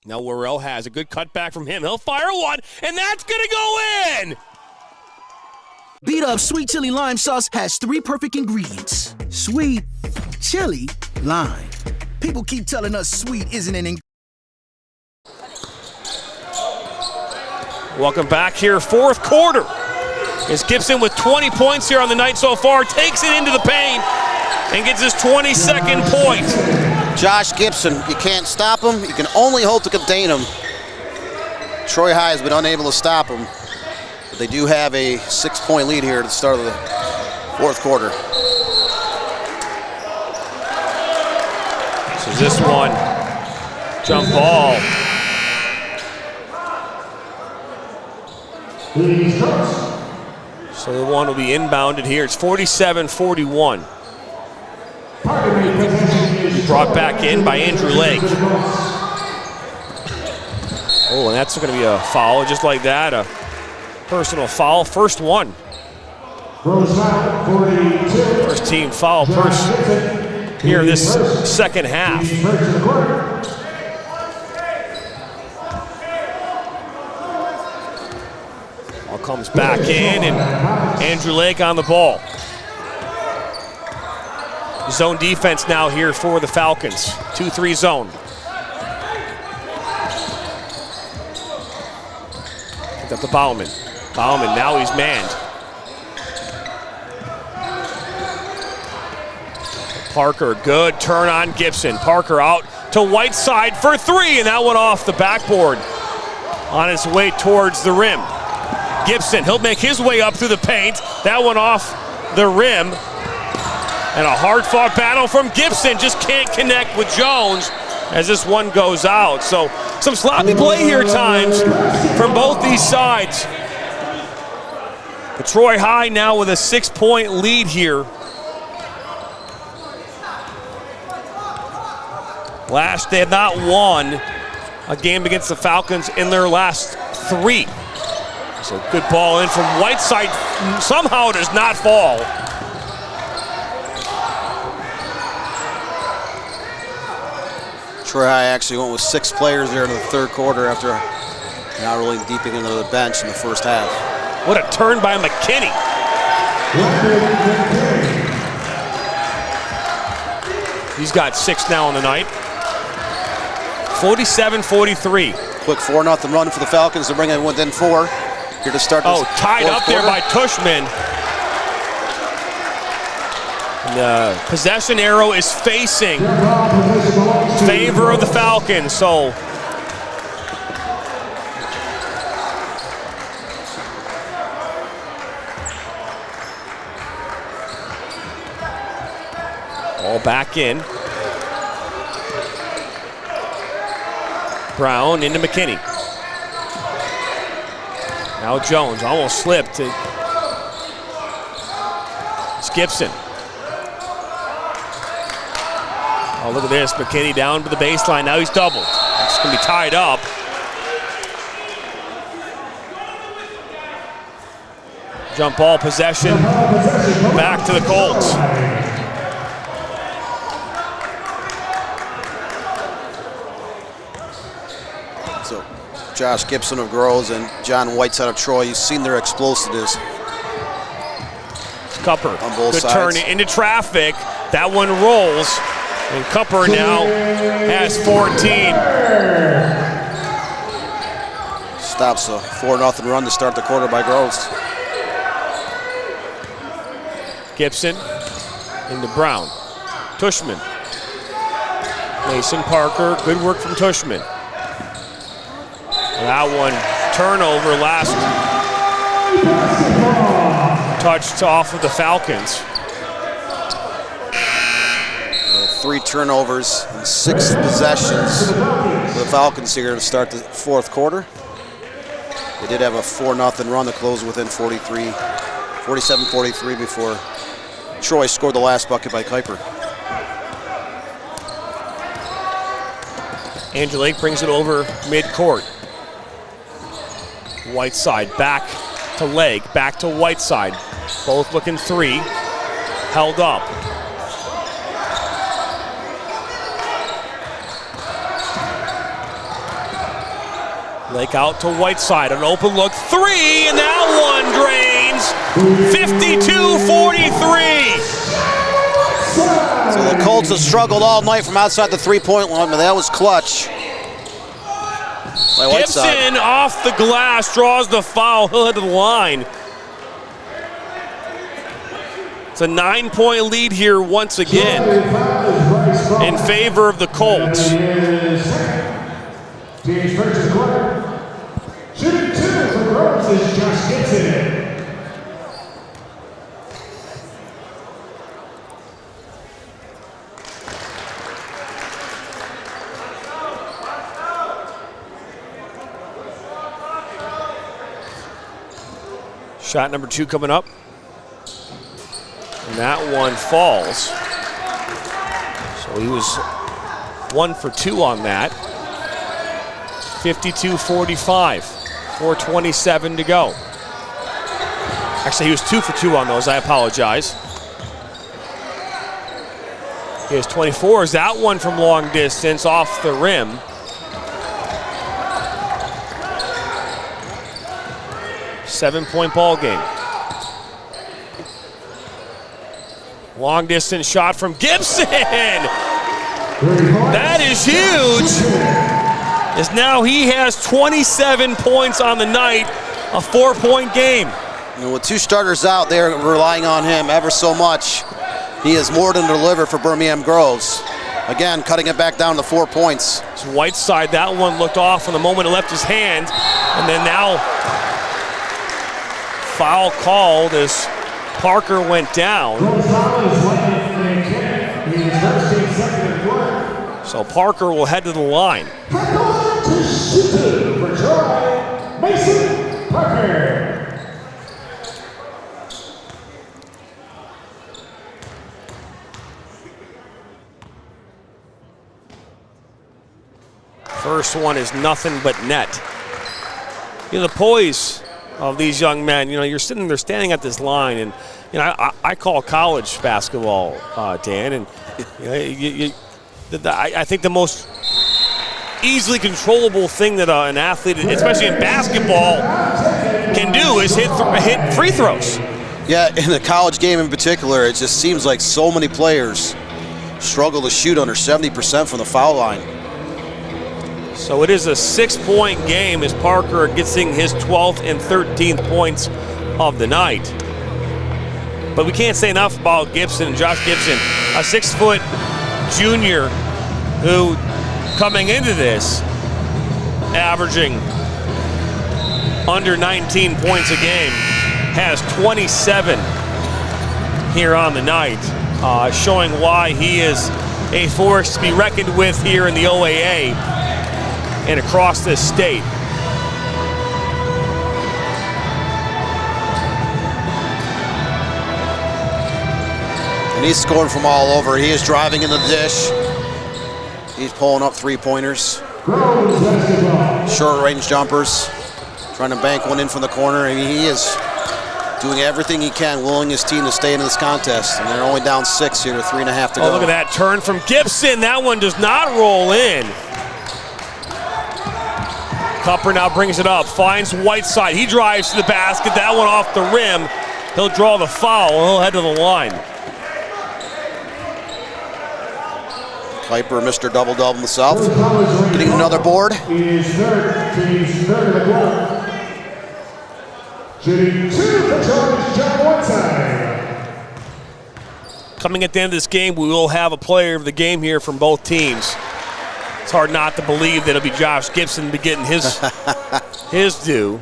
Now Worrell has a good cutback from him. He'll fire one, and that's going to go in! Beat Up Sweet Chili Lime Sauce has 3 perfect ingredients. Sweet, chili, lime. People keep telling us sweet isn't an Welcome back here, fourth quarter. As Gibson with 20 points here on the night so far, takes it into the paint and gets his 22nd point. Josh Gibson, you can't stop him. You can only hope to contain him. Troy High has been unable to stop him, but they do have a 6-point lead here at the start of the fourth quarter. So this one, jump ball. So the one will be inbounded here. It's 47-41. Brought back in by Andrew Lake. Oh, and that's going to be a foul just like that. A personal foul. First one. First team foul here this second half. Ball comes back in, and Andrew Lake on the ball. Zone defense now here for the Falcons. 2-3 zone. Picked up to Bauman. Bauman, now he's manned. Parker, good turn on Gibson. Parker out to Whiteside for 3, and that one off the backboard. On his way towards the rim. Gibson, he'll make his way up through the paint. That one off the rim. And a hard-fought battle from Gibson. Just can't connect with Jones as this one goes out. So some sloppy play here at times from both these sides. But Troy High now with a 6-point lead here. Last, they had not won a game against the Falcons in their last 3. So good ball in from Whiteside. Somehow does not fall. Troy High actually went with 6 players there in the third quarter after not really deeping into the bench in the first half. What a turn by McKinney. He's got 6 now on the night. 47-43. Quick 4-0 run for the Falcons to bring it within 4. Here to start this tied up there by Tushman. And the possession arrow is facing favor of the Falcons. So ball back in. Brown into McKinney. Now Jones almost slipped. It's Gibson. Oh, look at this. McKinney down to the baseline. Now he's doubled. It's going to be tied up. Jump ball possession back to the Colts. So Josh Gibson of Groves and John Whiteside of Troy, you've seen their explosiveness. Cupper, on both good sides. turn into traffic. That one rolls, and Cupper now has 14. Stops a 4-0 run to start the quarter by Groves. Gibson into Brown. Tushman. Mason Parker, good work from Tushman. That one, turnover, last touched off of the Falcons. 3 turnovers and 6 possessions for the Falcons here to start the fourth quarter. They did have a 4-0 run to close within 47-43 before Troy scored the last bucket by Kuiper. Angelique brings it over mid-court. Whiteside back to leg, back to Whiteside. Both looking 3, held up. Lake out to Whiteside, an open look 3, and that one drains. 52-43. So the Colts have struggled all night from outside the three-point line, but that was clutch by Whiteside. Gibson off the glass, draws the foul, he'll head to the line. It's a 9-point lead here once again in favor of the Colts. Shooting 2 for Groves is Josh Gibson. Shot number 2 coming up. And that one falls. So he was 1 for 2 on that. 52-45, 4:27 to go. Actually, he was 2 for 2 on those, I apologize. He has 24, is that one from long distance off the rim. Seven-point ball game. Long distance shot from Gibson. That is huge. As now he has 27 points on the night, a 4-point game. And with 2 starters out, they're relying on him ever so much. He has more than delivered for Birmingham Groves. Again, cutting it back down to 4 points. It's Whiteside, that one looked off from the moment it left his hand, and then now foul called as Parker went down. So Parker will head to the line. For Troy, Mason Parker. First one is nothing but net. You know, the poise of these young men, you know, you're sitting there standing at this line, and, you know, I call college basketball, Dan, and you know, I think the most easily controllable thing that an athlete, especially in basketball, can do is hit free throws. Yeah, in the college game in particular, it just seems like so many players struggle to shoot under 70% from the foul line. So it is a 6-point game as Parker gets his 12th and 13th points of the night. But we can't say enough about Gibson and Josh Gibson, a 6-foot junior who, coming into this, averaging under 19 points a game, has 27 here on the night, showing why he is a force to be reckoned with here in the OAA and across this state. And he's scoring from all over. He is driving in the dish. He's pulling up 3-pointers. Short range jumpers. Trying to bank one in from the corner. I mean, he is doing everything he can, willing his team to stay in this contest. And they're only down 6 here with 3.5 to go. Oh, look at that turn from Gibson. That one does not roll in. Cupper now brings it up, finds Whiteside. He drives to the basket. That one off the rim. He'll draw the foul. He'll head to the line. Kuiper, Mr. Double-Double himself, getting another board. He's third of the quarter. Shooting 2 for George, John Whiteside. Coming at the end of this game, we will have a player of the game here from both teams. It's hard not to believe that it'll be Josh Gibson be getting his due.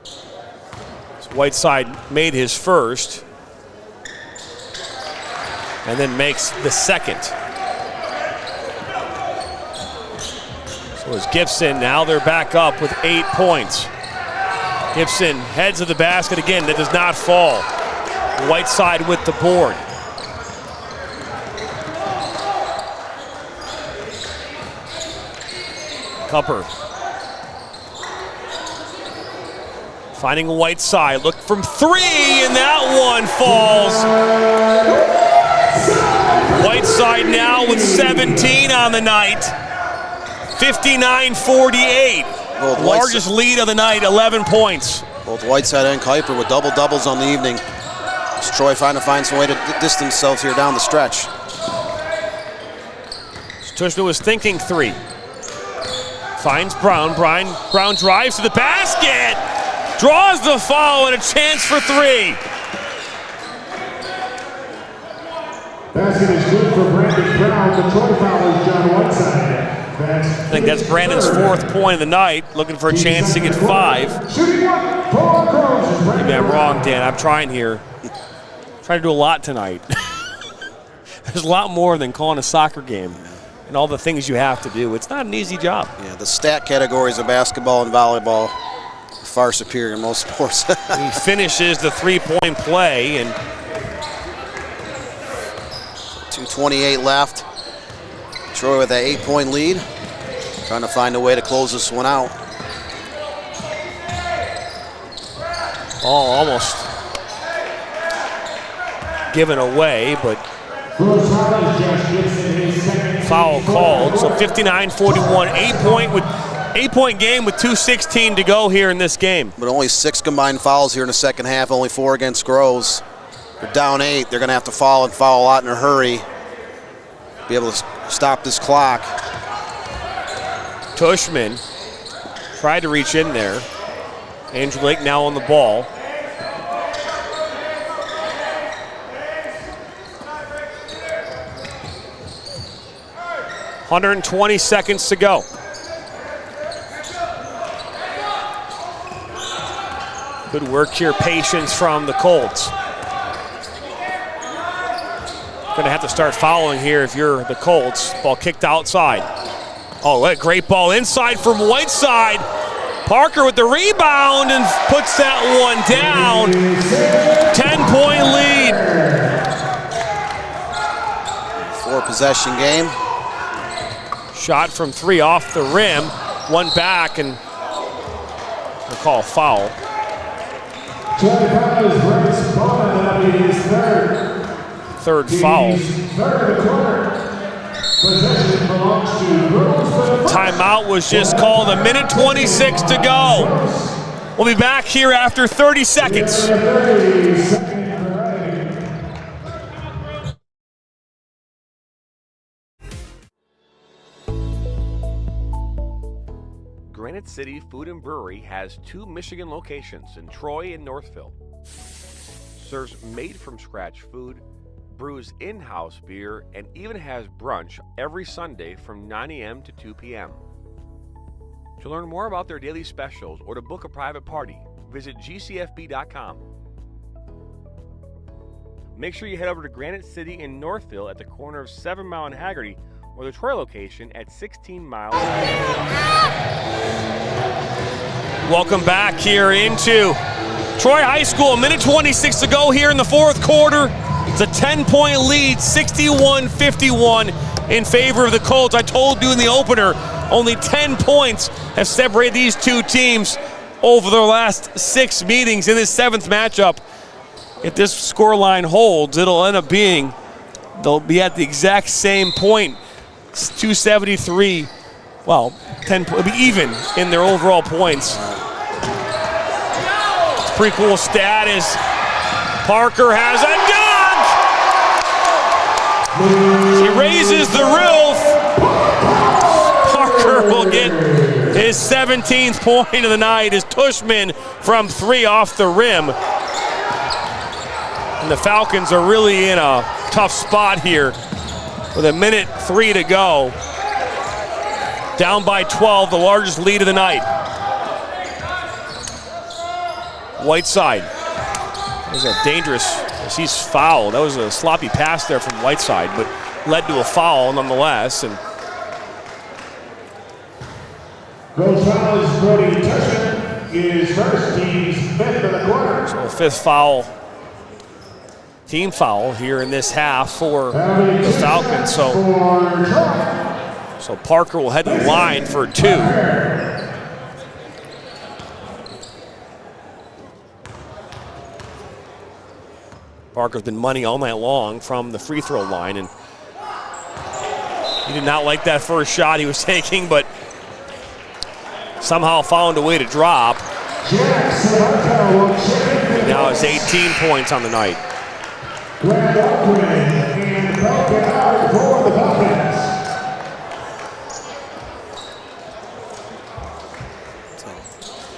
So Whiteside made his first and then makes the second. So is Gibson. Now they're back up with 8 points. Gibson heads to the basket again. That does not fall. Whiteside with the board. Cupper. Finding Whiteside. Look from 3, and that one falls. Whiteside now with 17 on the night. 59-48. Largest lead of the night, 11 points. Both Whiteside and Kuiper with double-doubles on the evening. Is Troy trying to find some way to distance themselves here down the stretch. Tushman was thinking 3. Finds Brown. Brown drives to the basket. Draws the foul and a chance for 3. Basket is good for Brandon Brown. The Troy foul is John Whiteside. I think that's Brandon's 4th point of the night. Looking for a chance to get 5. Shooting 1 for Groves. Maybe I'm wrong, Dan. I'm trying here. Trying to do a lot tonight. There's a lot more than calling a soccer game and all the things you have to do. It's not an easy job. Yeah, the stat categories of basketball and volleyball are far superior in most sports. He finishes the 3-point play, and 2:28 left. Troy with that 8-point lead, trying to find a way to close this one out. Ball almost given away, but foul called. So 59-41, 8-point game with 2:16 to go here in this game. But only 6 combined fouls here in the second half, only 4 against Groves. They're down 8. They're going to have to foul a lot in a hurry. Be able to stop this clock. Tushman tried to reach in there. Andrew Lake now on the ball. .120 seconds to go. Good work here, patience from the Colts. Going to have to start fouling here if you're the Colts. Ball kicked outside. Oh, what a great ball inside from Whiteside. Parker with the rebound and puts that one down. 10-point lead. 4-possession game. Shot from 3 off the rim. One back, and we'll call a foul. Third foul. Timeout was just called. 1:26 to go. We'll be back here after 30 seconds. Granite City Food and Brewery has 2 Michigan locations in Troy and Northville. Serves made-from-scratch food, brews in-house beer, and even has brunch every Sunday from 9 a.m. to 2 p.m. To learn more about their daily specials or to book a private party, visit gcfb.com. Make sure you head over to Granite City in Northville at the corner of 7 Mile and Haggerty, or the Troy location at 16 Miles. Welcome back here into Troy High School. 1:26 to go here in the 4th quarter. It's a 10-point lead, 61-51 in favor of the Colts. I told you in the opener, only 10 points have separated these two teams over their last 6 meetings in this 7th matchup. If this scoreline holds, it'll end up being, they'll be at the exact same point. It's 273. Well, it'll be even in their overall points. It's a pretty cool stat as Parker has a dunk! He raises the roof. Parker will get his 17th point of the night as Tushman from 3 off the rim. And the Falcons are really in a tough spot here with 1:03 to go. Down by 12, the largest lead of the night. Whiteside. That was a dangerous, as he's fouled. That was a sloppy pass there from Whiteside, but led to a foul nonetheless. And Goes foul is Brody Tushman, is first, team's 5th of the quarter. So 5th foul, team foul here in this half for the Falcons. So Parker will head to the line for 2. Parker's been money all night long from the free throw line, and he did not like that first shot he was taking, but somehow found a way to drop. Now it's 18 points on the night.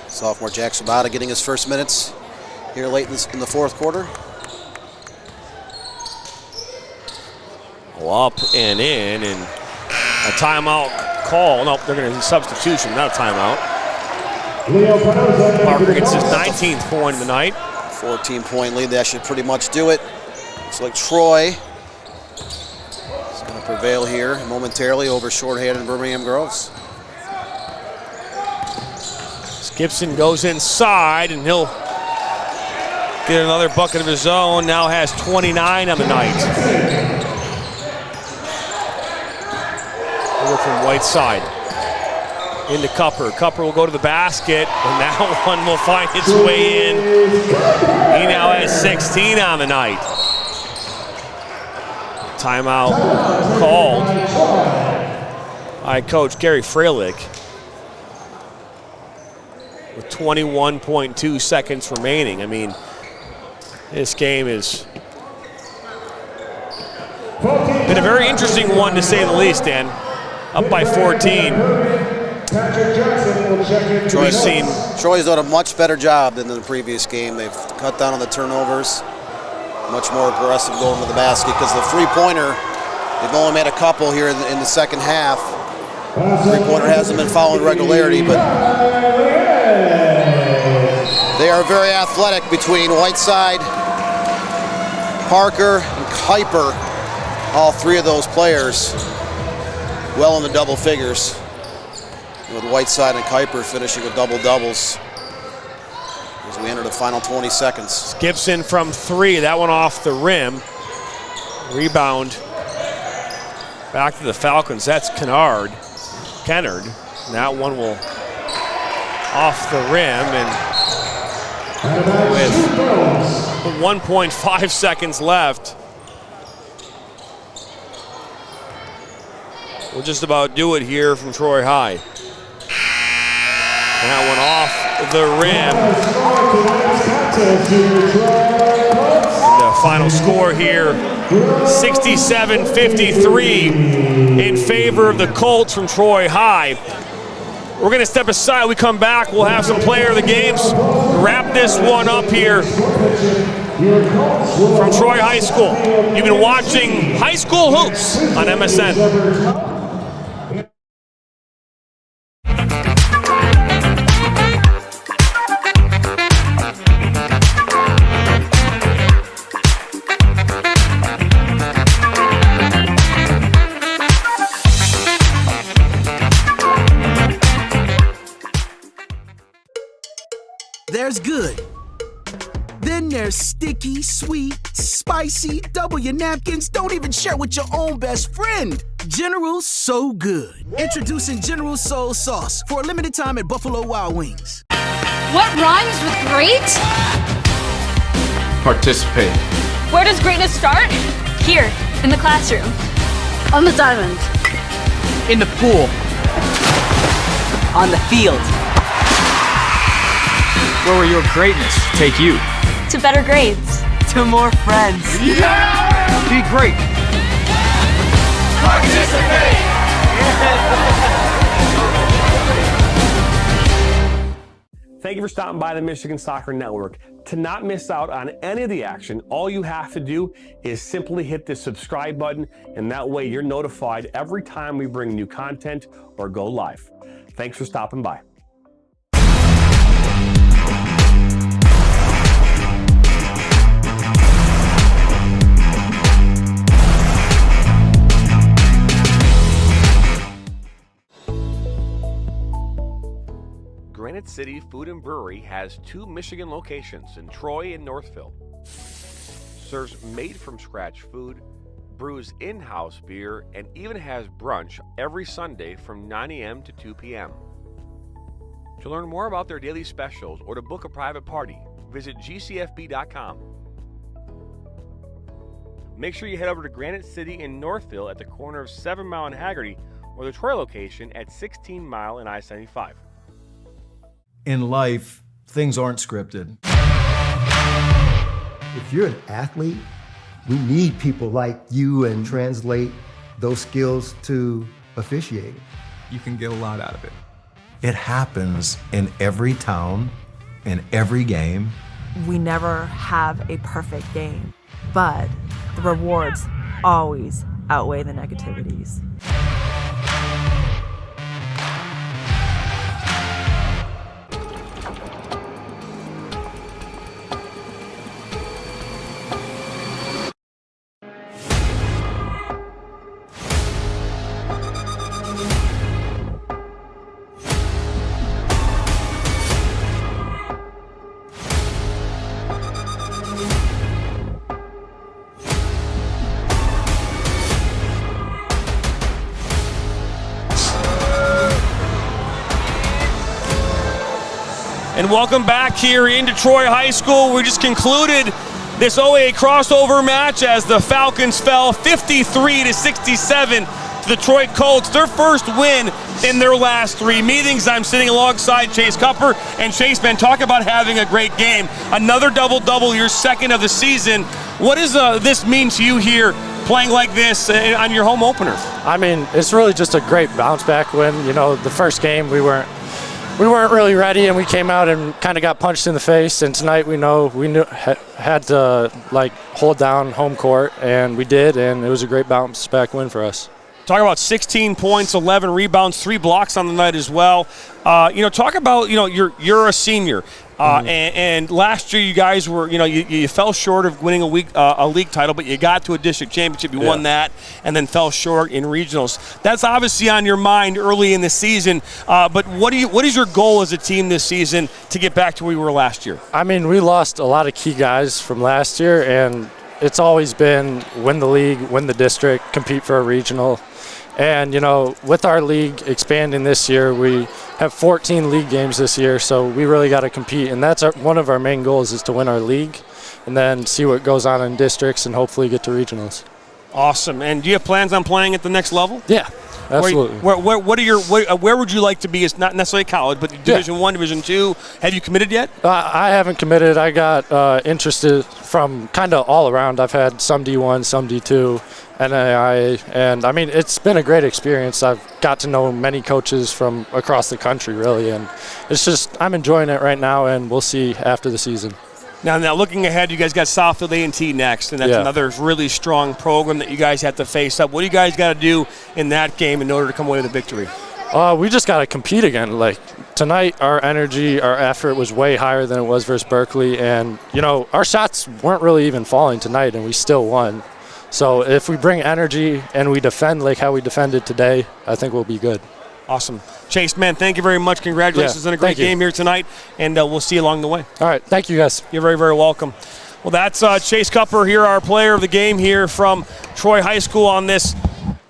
Sophomore Jack Sabata getting his first minutes here late in the 4th quarter. Well, up and in, and a timeout call. Nope, they're going to do substitution, not a timeout. Parker gets his 19th point of the night. 14-point lead, that should pretty much do it. Looks like Troy is going to prevail here momentarily over shorthanded Birmingham Groves. Gibson goes inside, and he'll get another bucket of his own. Now has 29 on the night. Over from Whiteside into Cupper. Cupper will go to the basket, and that one will find its way in. He now has 16 on the night. Timeout called by Coach Gary Freilich with 21.2 seconds remaining. I mean, this game has been a very interesting one, to say the least, Dan. Up by 14. Troy's done a much better job than the previous game. They've cut down on the turnovers, much more aggressive going to the basket, because the three-pointer, they've only made a couple here in the second half. Three-pointer hasn't been following regularity, but they are very athletic between Whiteside, Parker, and Kuiper. All 3 of those players well in the double figures, with Whiteside and Kuiper finishing with double-doubles as we enter the final 20 seconds. Gibson from 3, that one off the rim. Rebound back to the Falcons. That's Kennard. That one will off the rim, and with 1.5 seconds left, we'll just about do it here from Troy High. That one off the rim. The final score here, 67-53 in favor of the Colts from Troy High. We're going to step aside. We come back, we'll have some player of the games. Wrap this one up here from Troy High School. You've been watching High School Hoops on MSN. There's good. Then there's sticky, sweet, spicy, double your napkins, don't even share with your own best friend. General So Good. Introducing General Soul Sauce for a limited time at Buffalo Wild Wings. What rhymes with great? Participate. Where does greatness start? Here, in the classroom. On the diamond. In the pool. On the field. Where will your greatness take you? To better grades. To more friends. Yeah! Be great. Participate! Thank you for stopping by the Michigan Soccer Network. To not miss out on any of the action, all you have to do is simply hit the subscribe button, and that way you're notified every time we bring new content or go live. Thanks for stopping by. Granite City Food and Brewery has 2 Michigan locations in Troy and Northville. Serves made-from-scratch food, brews in-house beer, and even has brunch every Sunday from 9 a.m. to 2 p.m. To learn more about their daily specials or to book a private party, visit gcfb.com. Make sure you head over to Granite City in Northville at the corner of 7 Mile and Haggerty, or the Troy location at 16 Mile and I-75. In life, things aren't scripted. If you're an athlete, we need people like you and translate those skills to officiating. You can get a lot out of it. It happens in every town, in every game. We never have a perfect game, but the rewards always outweigh the negativities. And welcome back here into Troy High School. We just concluded this OAA crossover match as the Falcons fell 53-67 to the Troy Colts. Their first win in their last 3 meetings. I'm sitting alongside Chase Cupper. And Chase, man, talk about having a great game. Another double-double, your second of the season. What does this mean to you here playing like this on your home opener? I mean, it's really just a great bounce-back win. You know, the first game we weren't really ready, and we came out and kind of got punched in the face. And tonight we had to hold down home court, and we did, and it was a great bounce back win for us. Talk about 16 points, 11 rebounds, 3 blocks on the night as well. Talk about you're a senior. And last year you guys were, you fell short of winning a league title, but you got to a district championship. You won that and then fell short in regionals. That's obviously on your mind early in the season. But what is your goal as a team this season to get back to where we were last year? I mean, we lost a lot of key guys from last year, and it's always been win the league, win the district, compete for a regional. And, with our league expanding this year, we have 14 league games this year, so we really got to compete. And that's one of our main goals is to win our league and then see what goes on in districts and hopefully get to regionals. Awesome. And do you have plans on playing at the next level? Yeah, absolutely. Where would you like to be? It's not necessarily college, but Division I, Division II. Have you committed yet? I haven't committed. I got interested from kind of all around. I've had some D1, some D2. NAIA, and I mean, it's been a great experience. I've got to know many coaches from across the country, really, and it's just, I'm enjoying it right now, and we'll see after the season. Now looking ahead, you guys got Southfield A&T next, and that's another really strong program that you guys have to face up. What do you guys got to do in that game in order to come away with a victory? We just got to compete again. Tonight, our energy, our effort was way higher than it was versus Berkeley, and, our shots weren't really even falling tonight, and we still won. So if we bring energy and we defend like how we defended today, I think we'll be good. Awesome. Chase, man, thank you very much. Congratulations on a great game here tonight, and we'll see you along the way. All right. Thank you, guys. You're very, very welcome. Well, that's Chase Cupper here, our player of the game here from Troy High School on this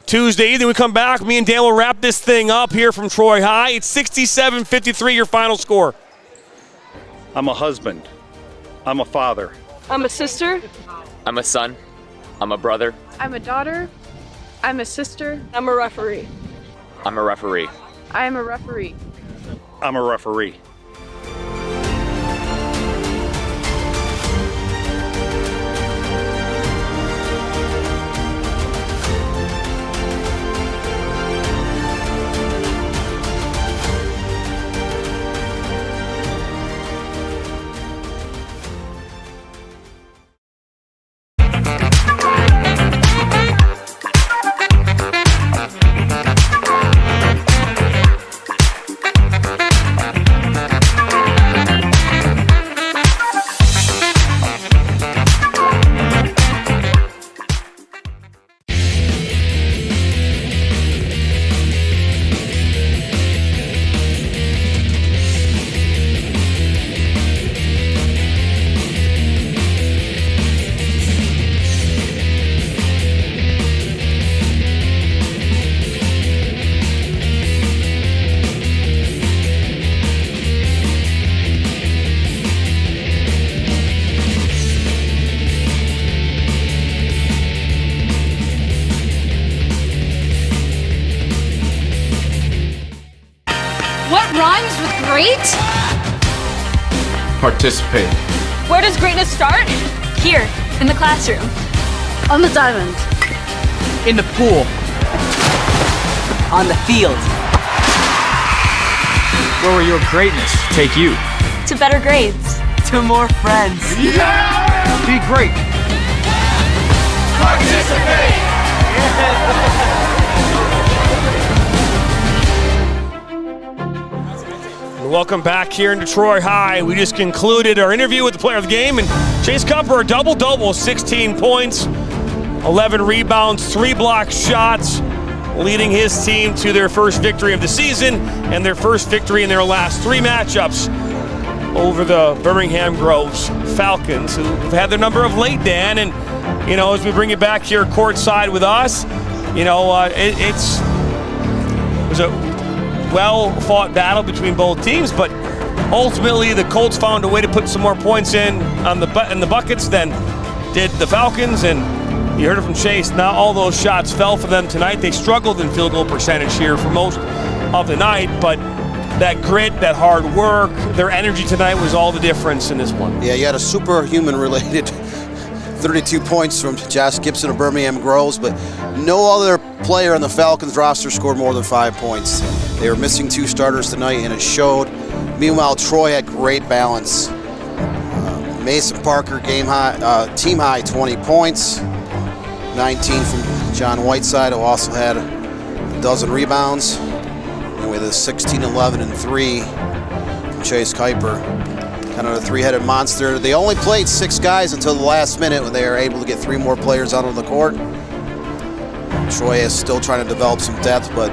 Tuesday. Then we come back. Me and Dan will wrap this thing up here from Troy High. It's 67-53, your final score. I'm a husband. I'm a father. I'm a sister. I'm a son. I'm a brother. I'm a daughter. I'm a sister. I'm a referee. I'm a referee. I am a referee. I'm a referee. What rhymes with great? Participate. Where does greatness start? Here, in the classroom. On the diamond. In the pool. On the field. Where will your greatness take you? To better grades. To more friends. Yeah! Be great. Participate! Welcome back here in Detroit High. We just concluded our interview with the player of the game, and Chase Cupper, a double-double, 16 points, 11 rebounds, 3 block shots, leading his team to their first victory of the season and their first victory in their last 3 matchups over the Birmingham Groves Falcons, who've had their number of late, Dan. And, you know, as we bring you back here courtside with us, you know, it was a well-fought battle between both teams, but ultimately the Colts found a way to put some more points in the buckets than did the Falcons, and you heard it from Chase. Not all those shots fell for them tonight. They struggled in field goal percentage here for most of the night, but that grit, that hard work, their energy tonight was all the difference in this one. Yeah, you had a superhuman-related 32 points from Josh Gibson of Birmingham Groves, but no other player on the Falcons roster scored more than 5 points. They were missing 2 starters tonight, and it showed. Meanwhile, Troy had great balance. Mason Parker, team high 20 points, 19 from John Whiteside, who also had a dozen rebounds, and with a 16, 11, and 3 from Chase Kuiper. Kind of a 3-headed monster. They only played 6 guys until the last minute when they were able to get 3 more players out on the court. Troy is still trying to develop some depth, but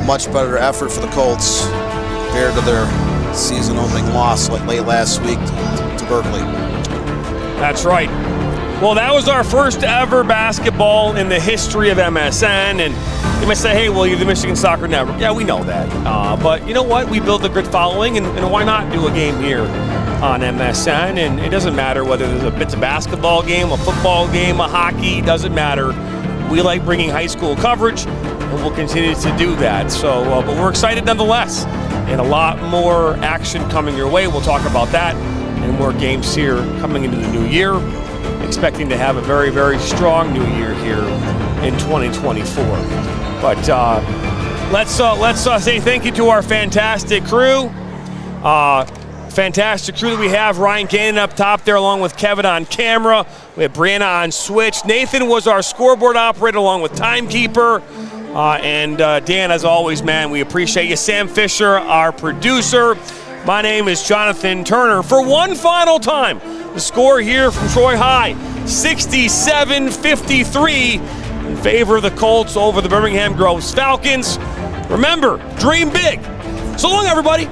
much better effort for the Colts compared to their season-opening loss late last week to Berkeley. That's right. Well, that was our first ever basketball in the history of MSN, and you might say, hey, well, you're the Michigan Soccer Network. Yeah, we know that. But you know what? We build a good following, and why not do a game here on MSN? And it doesn't matter whether it's a basketball game, a football game, a hockey, doesn't matter. We like bringing high school coverage, and we'll continue to do that. So, but we're excited nonetheless, and a lot more action coming your way. We'll talk about that and more games here coming into the new year. Expecting to have a very, very strong new year here in 2024. But let's say thank you to our fantastic crew. Fantastic crew that we have. Ryan Gannon up top there along with Kevin on camera. We have Brianna on switch. Nathan was our scoreboard operator along with timekeeper. And Dan, as always, man, we appreciate you. Sam Fisher, our producer. My name is Jonathan Turner. For one final time, the score here from Troy High, 67-53 in favor of the Colts over the Birmingham Groves Falcons. Remember, dream big. So long, everybody.